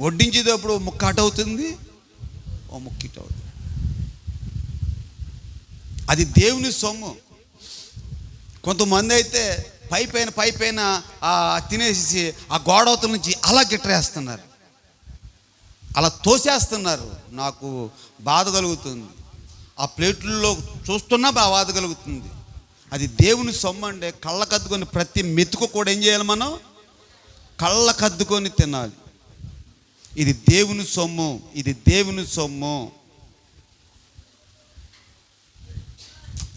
వడ్డించేటప్పుడు ముక్క అటు అవుతుంది, ఓ ముక్క ఇటు అవుతుంది. అది దేవుని సొమ్ము. కొంతమంది అయితే పై పైన తినేసి ఆ గోడవతల నుంచి అలా గిట్టరేస్తున్నారు, అలా తోసేస్తున్నారు. నాకు బాధ కలుగుతుంది. ఆ ప్లేట్లలో చూస్తున్నా బాధ కలుగుతుంది. అది దేవుని సొమ్ము అండి. కళ్ళకద్దుకొని ప్రతి మెతుకు కూడా ఏం చేయాలి, మనం కళ్ళకద్దుకొని తినాలి. ఇది దేవుని సొమ్ము, ఇది దేవుని సొమ్ము.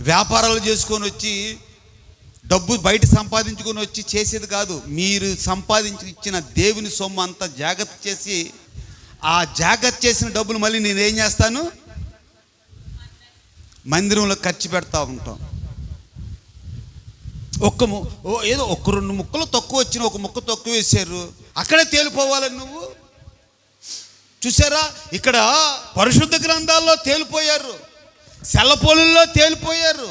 వ్యాపారాలు చేసుకొని వచ్చి డబ్బు బయట సంపాదించుకొని వచ్చి చేసేది కాదు. మీరు సంపాదించి ఇచ్చిన దేవుని సొమ్ము అంతా జాగ్రత్త చేసి, ఆ జాగ్రత్త చేసిన డబ్బులు మళ్ళీ నేనేం చేస్తాను, మందిరంలో ఖర్చు పెడతా ఉంటాం. ఏదో 1-2 ముక్కలు తక్కువ వచ్చిన, 1 ముక్క తక్కువ వేసారు, అక్కడే తేలిపోవాలని నువ్వు చూసారా. ఇక్కడ పరిశుద్ధ గ్రంథాల్లో తేలిపోయారు, సెల్లపోలుల్లో తేలిపోయారు.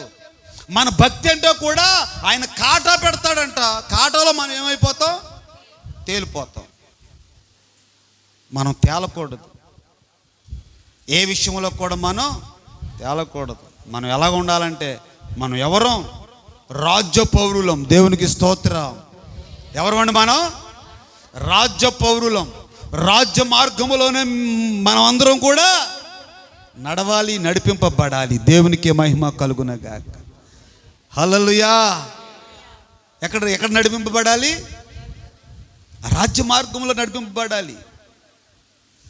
మన భక్తి అంటే కూడా ఆయన కాటా పెడతాడంట. కాటాలో మనం ఏమైపోతాం, తేలిపోతాం. మనం తేలకూడదు, ఏ విషయంలో కూడా మనం తేలకూడదు. మనం ఎలాగ ఉండాలంటే, మనం ఎవరం, రాజ్య పౌరులం. దేవునికి స్తోత్రం. ఎవరమండి మనం, రాజ్య పౌరులం. రాజ్య మార్గములోనే మనం అందరం కూడా నడవాలి, నడిపింపబడాలి. దేవునికి మహిమ కలుగునగాక. హల్లెలూయా. ఎక్కడ నడిపింపబడాలి, ఆ రాజ్య మార్గంలో నడిపింపబడాలి.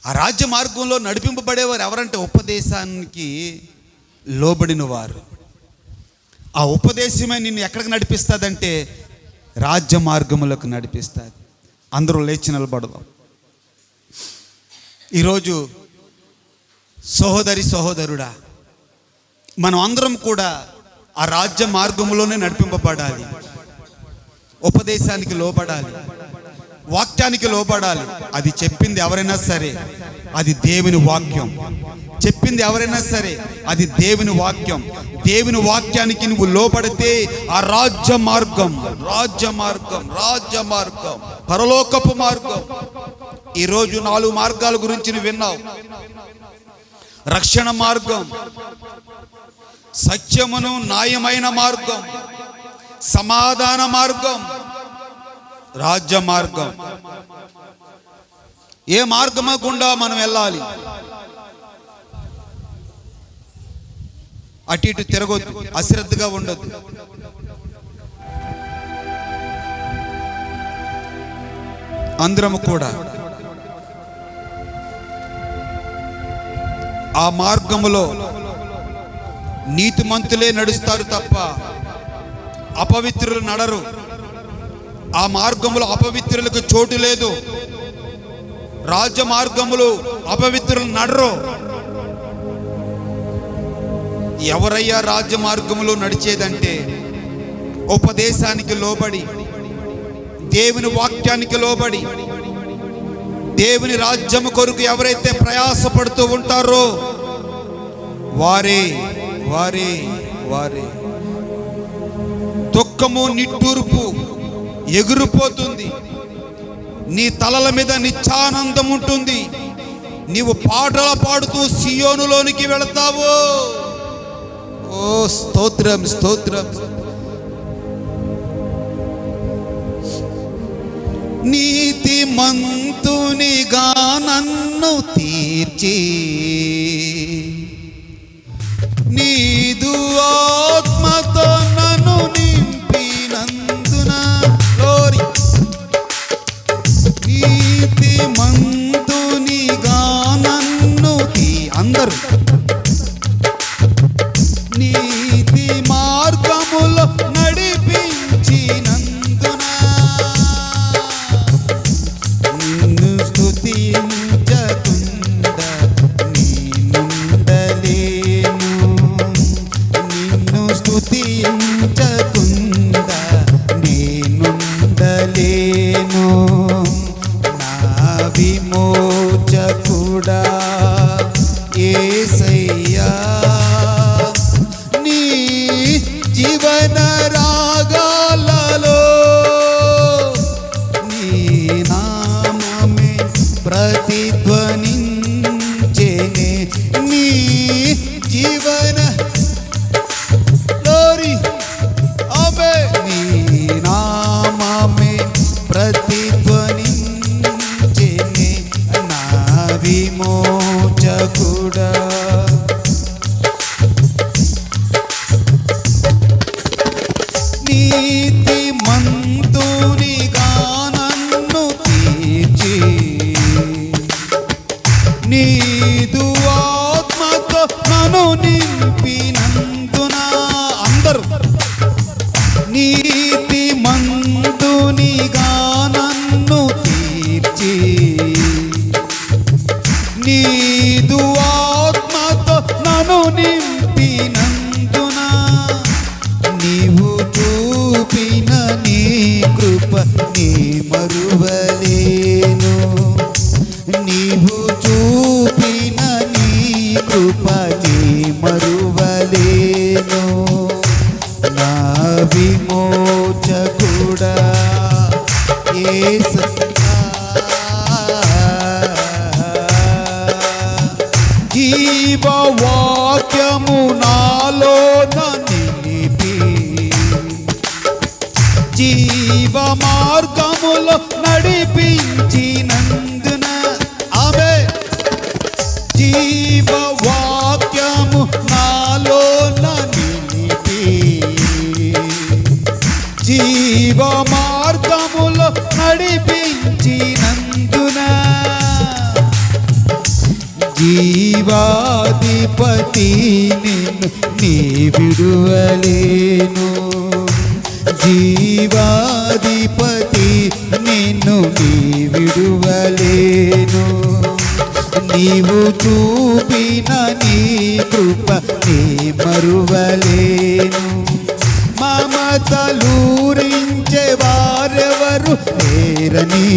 ఆ రాజ్య మార్గంలో నడిపింపబడేవారు ఎవరంటే, ఉపదేశానికి లోబడిన వారు. ఆ ఉపదేశమే నిన్ను ఎక్కడికి నడిపిస్తుందంటే, రాజ్య మార్గములకు నడిపిస్తుంది. అందరూ లేచి నిలబడదాం. ఈరోజు సహోదరుడా, మనం అందరం కూడా ఆ రాజ్య మార్గంలోనే నడిపింపబడాలి. ఉపదేశానికి లోబడాలి, వాక్యానికి లోబడాలి. అది చెప్పింది ఎవరైనా సరే, అది దేవుని వాక్యం. చెప్పింది ఎవరైనా సరే, అది దేవుని వాక్యం. దేవుని వాక్యానికి నువ్వు లోబడితే ఆ రాజ్య మార్గం, పరలోకపు మార్గం. ఈరోజు 4 మార్గాల గురించి నువ్వు విన్నావు. రక్షణ మార్గం, సత్యమును న్యాయమైన మార్గం, సమాధాన మార్గం, రాజ్య మార్గం. ఏ మార్గము గుండా మనం వెళ్ళాలి? అటు ఇటు తిరగొద్దు, అశ్రద్ధగా ఉండొద్దు. అందరము కూడా ఆ మార్గములో నీతిమంతులే నడుస్తారు తప్ప అపవిత్రులు నడరు. ఆ మార్గములో అపవిత్రులకు చోటు లేదు. రాజ్య మార్గములు అపవిత్రులు నడరు. ఎవరయ్యా రాజ్య మార్గములో నడిచేదంటే, ఉపదేశానికి లోబడి, దేవుని వాక్యానికి లోబడి, దేవుని రాజ్యము కొరకు ఎవరైతే ప్రయాసపడుతూ ఉంటారో వారే వారే వారే దుఃఖము నిట్టూర్పు ఎగిరిపోతుంది. నీ తలల మీద నిత్యానందం ఉంటుంది. నీవు పాటలు పాడుతూ సియోనులోనికి వెళతావు. ఓ స్తోత్రం, స్తోత్రం. నీతిమంతునిగా నన్ను తీర్చి నీదు ఆత్మతో నన్ను నింపినందున, గ్లోరీ. నీతిమంతునిగా నన్ను అందరూ నీతి మార్గములో నడిపించినందున నిన్ను నీ విడువలేను, జీవాధిపతి నిన్ను నీ విడువలేను. నీవు చూపిన నీ కృప నీ మరువలేను. మమతలూరించే వారెవరు లేరని,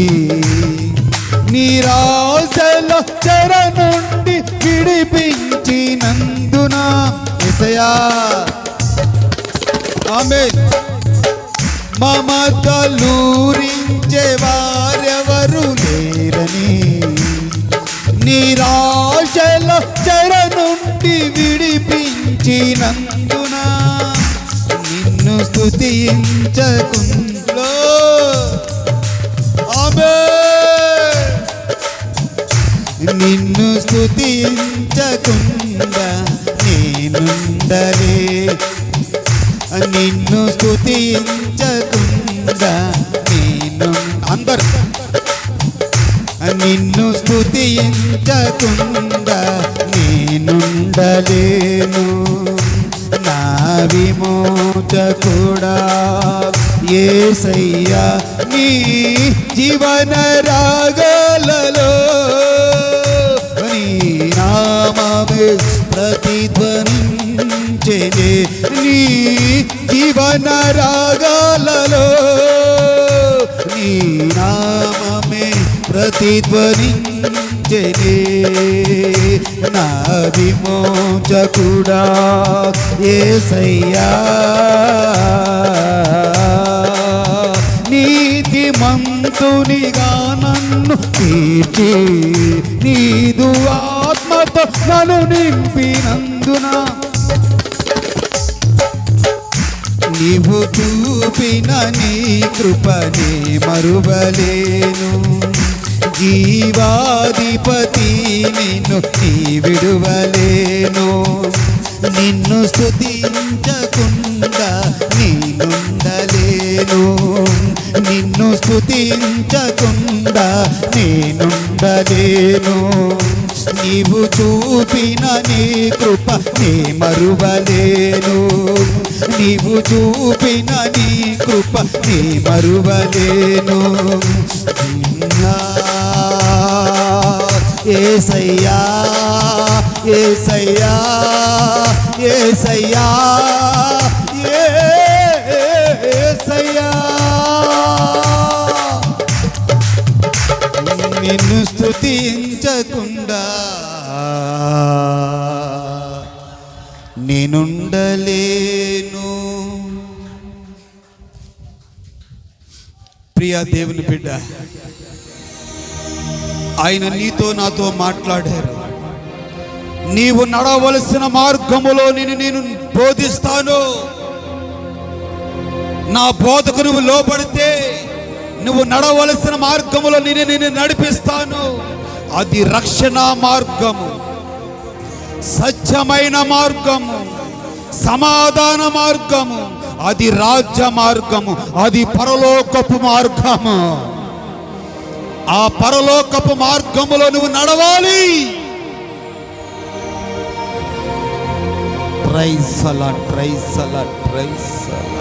నిరాశల చెర నుండి విడిపించినందున యేసయ్యా. ఆమేన్. మమతలూరించే వారెవరు లేరని, నిరాశల చెర నుండి విడిపించినందున నిన్ను స్తుతించకుంలో ఆమేన్. నిన్ను స్తుతించకుండా నేనుండలే, నిన్ను స్తుతించకుండా నేను అందరు నిన్ను స్తుతించకుండా నేనుండలేను. నా విమోచకుడా యేసయ్యా, నీ జీవన రాగాలలో నీ నామమే ప్రతిధ్వనించెనే. నీ జీవన రాగాలలో నీ నామమే ప్రతిధ్వనించెనే. నా విమోచకుడా యేసయ్యా, నీతిమంతునిగా నన్ను తీర్చి నీదు ఆత్మతో నన్ను నింపినందున నీవు చూపిన నీ కృపనే మరువలేను. జీవాధిపతి నిన్ను నీ విడువలేను. నిన్ను స్తుతించకుండా నేనుండలేను. నిన్ను స్తుతించకుండా నేనుండలేను. నీవు చూపిన నీ కృప నే మరువలేను. నీవు చూపిన నీ కృప నే మరువలేను. యేసయ్యా, యేసయ్యా, యేసయ్యా, యేసయ్యా, నిన్ను స్తుతించకుండా నేనుండలేను. ప్రియా దేవుని బిడ్డ, ఆయన నీతో నాతో మాట్లాడారు. నీవు నడవలసిన మార్గములో నేను బోధిస్తాను. నా బోధకు నువ్వు లోబడితే నువ్వు నడవలసిన మార్గములో నేను నడిపిస్తాను. అది రక్షణ మార్గము, సత్యమైన మార్గము, సమాధాన మార్గము, అది రాజ్య మార్గము, అది పరలోకపు మార్గము. ఆ పరలోకపు మార్గములో నువ్వు నడవాలి. Praise the Lord, praise the Lord, praise the Lord.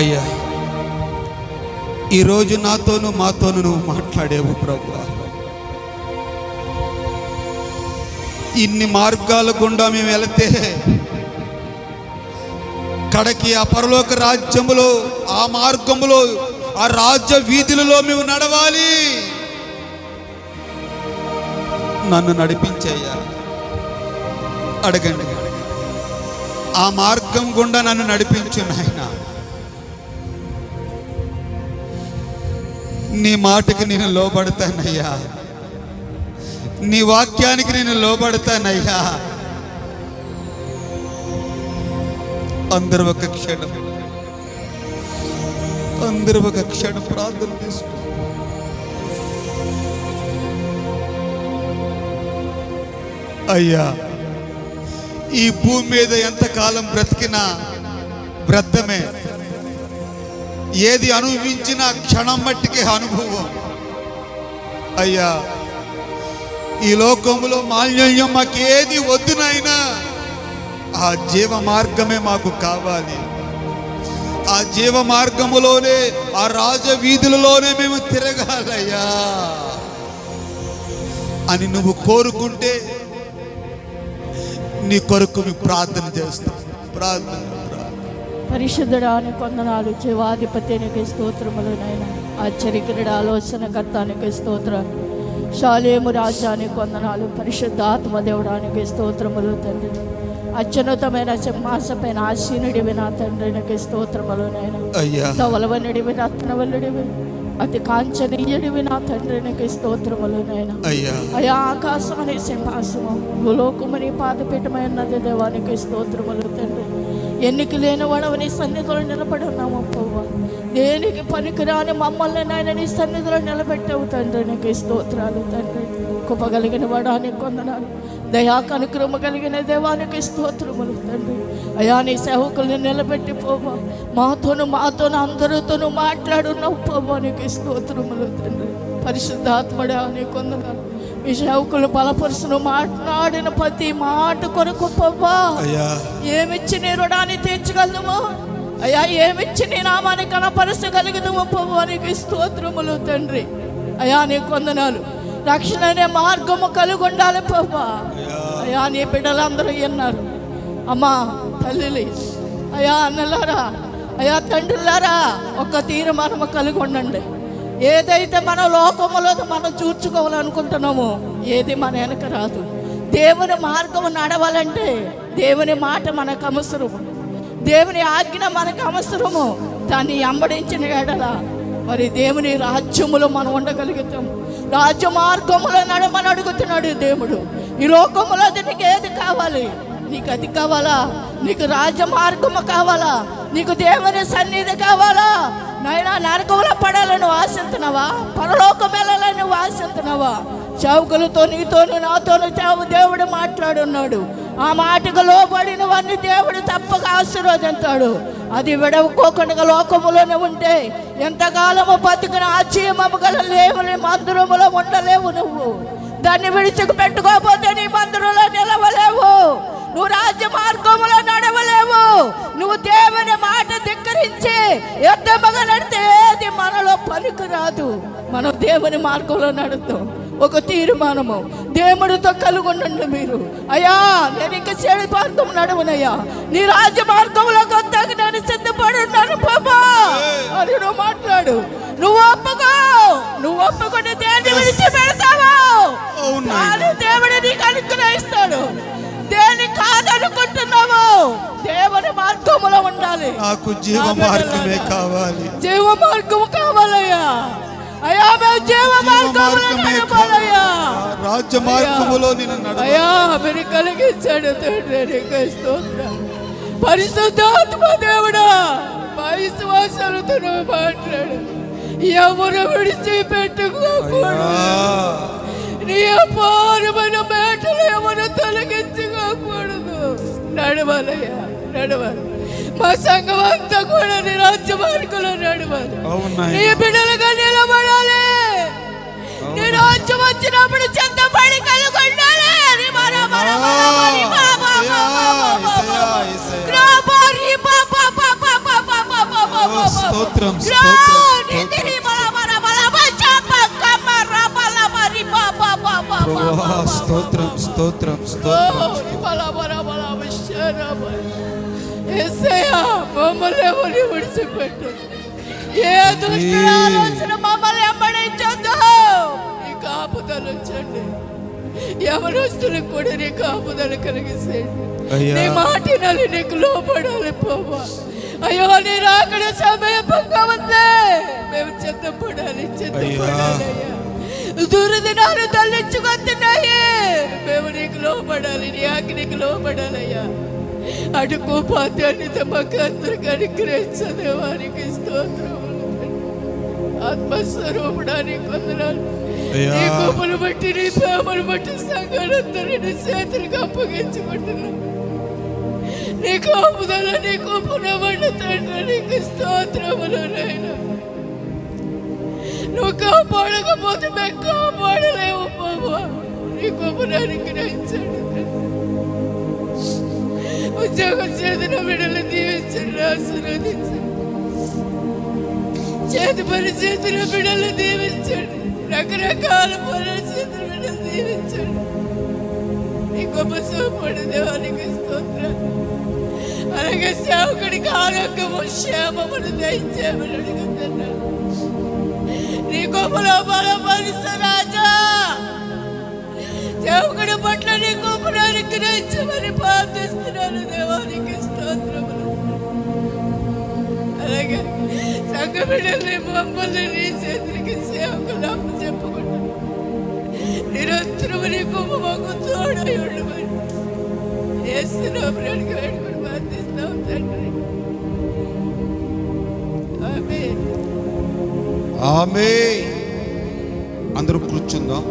అయ్యా, ఈరోజు నాతోను మాతోను నువ్వు మాట్లాడేవు ప్రభువా. ఇన్ని మార్గాల గుండా మేము వెళితే కడకి ఆ పరలోక రాజ్యములో, ఆ మార్గములో, ఆ రాజ్య వీధులలో మేము నడవాలి. నన్ను నడిపించయ్యా. అడగండి, ఆ మార్గం గుండా నన్ను నడిపించు నాయన. నీ మాటకి నేను లోబడతానయ్యా. నీ వాక్యానికి నేను లోబడతానయ్యా. అందరూ ఒక క్షణం ప్రార్థన చేసుకో. అయ్యా, ఈ భూమి మీద ఎంతకాలం బ్రతికినా వ్యర్థమే. ఏది అనుభవించినా క్షణం మట్టికి అనుభవం. అయ్యా, ఈ లోకంలో మాలిన్యం మాకేది వద్దు నాయనా, ఆ జీవ మార్గమే మాకు కావాలి. ఆ జీవ మార్గములోనే, ఆ రాజ వీధులలోనే మేము తిరగాలయ్యా అని నువ్వు కోరుకుంటే నీ కొరకు మేము ప్రార్థన చేస్తాం. ప్రార్థన. పరిశుద్ధుడా నీ కొందనాలు, జీవాధిపత్యానికి స్తోత్రములు నాయన. ఆశ్చర్యకరుడ ఆలోచనకర్తానికి స్తోత్రాలు. శాలేము రాజానికి వందనాలు. పరిశుద్ధాత్మ దేవుడానికి స్తోత్రములు తండ్రి. అత్యున్నతమైన సింహాసపైన ఆసీనుడివి నా తండ్రికి స్తోత్రములు నాయన. ధవలవనుడివి, రత్నవల్లుడివి, అతి కాంచనీయుడివి నా తండ్రికి స్తోత్రములు నాయన. అయా ఆకాశమని సింహాసనం, భూలోకమని పాదపీఠమైనది దేవానికి స్తోత్రములు తండ్రి. ఎన్నిక లేని వాడవు నీ సన్నిధిలో నిలబడి ఉన్నాము అవ్వ. దేనికి పనికిరాని మమ్మల్ని నాయన నీ సన్నిధిలో నిలబెట్టావు తండ్రి, నీకు స్తోత్రాలు తండ్రి. కృప కలిగిన వాడానికి వందనాలు. దయా కనుక్రమ కలిగిన దేవానికి స్తోత్రములు తండ్రి. అయా నీ సేవకుల్ని నిలబెట్టి పోవా, మాతోను అందరితోనూ మాట్లాడున్నావు పోవా, నీకు స్తోత్రములు తండ్రి. పరిశుద్ధాత్మడా నీకు వందనాలు. ఈ సేవకులు బలపరుచును మాట్లాడిన ప్రతి మాట కొరకు పోవా, ఏమిచ్చి నీ రుణాన్ని తీర్చగలము అయ్యా, ఏమిచ్చి నీ నామాన్ని కనపరచగలుగుతాము పోవా, నీకు స్తోత్రములు తండ్రి. అయా నీకు వందనాలు. రక్షణ అనే మార్గము కలిగి ఉండాలి పోవా. అయా నీ బిడ్డలందరూ విన్నారు అమ్మా, తల్లిని అయా అన్నలారా, అయా తండ్రులారా, ఒక తీర్మానము కలిగి ఉండండి. ఏదైతే మన లోకములో మనం చూర్చుకోవాలనుకుంటున్నామో ఏది మన వెనక రాదు. దేవుని మార్గము నడవాలంటే దేవుని మాట మనకు అవసరము, దేవుని ఆజ్ఞ మనకు అవసరము. దాన్ని వెంబడించిన ఎడల మరి దేవుని రాజ్యములో మనం ఉండగలుగుతాము. రాజ్య మార్గములో నడమని అడుగుతున్నాడు దేవుడు. ఈ లోకములో నీకు ఏది కావాలి? నీకు అది కావాలా? నీకు రాజ్య మార్గము కావాలా? నీకు దేవుని సన్నిధి కావాలా? నాయనా నరకంలో పడాలని ఆశిస్తున్నావా? పరలోకం వెళ్ళాలని ఆశిస్తున్నావా? చౌకులతో నీతోను నాతోను దేవుడు మాట్లాడున్నాడు. ఆ మాటకు లోబడినవన్నీ దేవుడు తప్పక ఆశీర్వదించాడు. అది విడవకోకుండా లోకములోనే ఉంటే ఎంతకాలము బతికిన ఆచీయమము గల లేవుని మందిరములో ఉండలేవు. నువ్వు దాన్ని విడిచికు పెట్టుకోకపోతే నీ మందిరంలో నిలవలేవు. నువ్వు రాజ్య మార్గములో నడవలేవు. నువ్వు దేవుని మాట ధిక్కరించి యుద్ధముగా నడితే ఏది మనలో పనికి రాదు. మనం దేవుని మార్గంలో నడుస్తాం. ఒక తీర్మానము దేవుడితో కలిగి ఉండండి మీరు. అయ్యా నేను ఇంకా చెడు మార్గం నడవనయ్యా, నీ రాజ్య మార్గంలో కొత్తగా నేను సిద్ధపడున్నాను బాబా అని నువ్వు మాట్లాడు. నువ్వు ఒప్పుకొని దేన్ని విడిచి పెడతావు, దేవుడు నీకు అనుగ్రహిస్తాడు. దేని కాదనుకుంటున్నావు? దేవుని మార్గములో ఉండాలి. నాకు జీవ మార్గమే కావాలి. జీవ మార్గం కావాలయ్యా. అయ్యా మేము జీవ మార్గములో నడవాలయ్యా. రాజ్య మార్గములో నేను నడవాలి. అయ్యా మీరు కలిగించాడు తండ్రి, నీకు స్తోత్రం. పరిశుద్ధాత్మ దేవుడా, మా విశ్వాసాలతో నువ్వు మాట్లాడు. ఎవరు విడిచిపెట్టుకోకూడదు. నీ అపారమైన మేటలు ఎవరు తొలగించుకోకూడదు. నడవాలయ్యా, నడవాలి. మా సంఘం అంతా కూడా నీ రాజ్య మార్గంలో నడవాలి. నీ బిడ్డలుగా నిలబడాలి. నీ రాజ్యం వచ్చినప్పుడు చెత్తపడి కలుగొండాలి. స్తోత్రం, స్తోత్రం, స్తోత్రం, స్తోత్రం. మమ్మల్ని ఎవరిని విడిచిపెట్టు. ఏ దుష్ట ఆలోచన మమ్మల్ని వెంబడించొద్దు. నీ కాపుదల ఉంచండి. యవనస్తులకు కూడా నీ కాపుదల కలిగిసేయండి. నీ మాటినాలి, నీకు లోపడాలి పోవా. అయ్యో నీ రాకడ సమీపంగా ఉంది. మేము చెత్తపడాలి, చెత్తపడాలి అయ్యా. దుర్దినాలు తల్లించుకొస్తున్నాయి. మేము నీకు లోపడాలి, నీ ఆజ్ఞకు లోపడాలయ్యా. అటు కోపాత్యాన్నిత మాకు అందరికి అనుగ్రహించదేవానికి స్తోత్రములు. ఆత్మస్వరూపడానికి వందనాలు. నీ కోపను బట్టి, నీ ప్రేమను బట్టి సంఘాలందరినీ నీ చేతులకు అప్పగించుకుంటున్నాను. నీ కాపుదల, నీ కోపనవండి తండ్రి, నీకు స్తోత్రములు నాయనా. నువ్వు కాపాడకపోతే మేము కాపాడలేవు బాబా. నీ కృపను అనుగ్రహించండి తండ్రి. ఉద్యోగం చేసిన బిడ్డలు దీవించండి, ఆశీర్వదించండి. చేతి పని చేతుల బిడ్డలు దీవించండి, రకరకాల పనులు చేతుల బిడ్డలు దీవించండి. నీ గొప్ప సోపడి దేవానికి స్తోత్రం. అలాగే సేవకుడికి ఆరోగ్యము క్షేమమును దయచేయమని అడుగుతున్నాను. నీ గొప్పలో బలపరుస్తు రాజా, సేవకుడి పట్ల నీ గొప్పను అనుగ్రహించమని ప్రార్థిస్తున్నాను దేవానికి స్తోత్రములు. అలాగే సంఘ బిడ్డల్ని మమ్మల్ని నీ చేతులకి సేవకులు అప్పచెప్పుకుంటాను. నిరంతరము నీ గొప్ప మాకు తోడై ఉండమని వేడుకొని ప్రార్థిస్తాం తండ్రి. ఆమేన్. ఆమేన్. అందరూ కూర్చుందాం.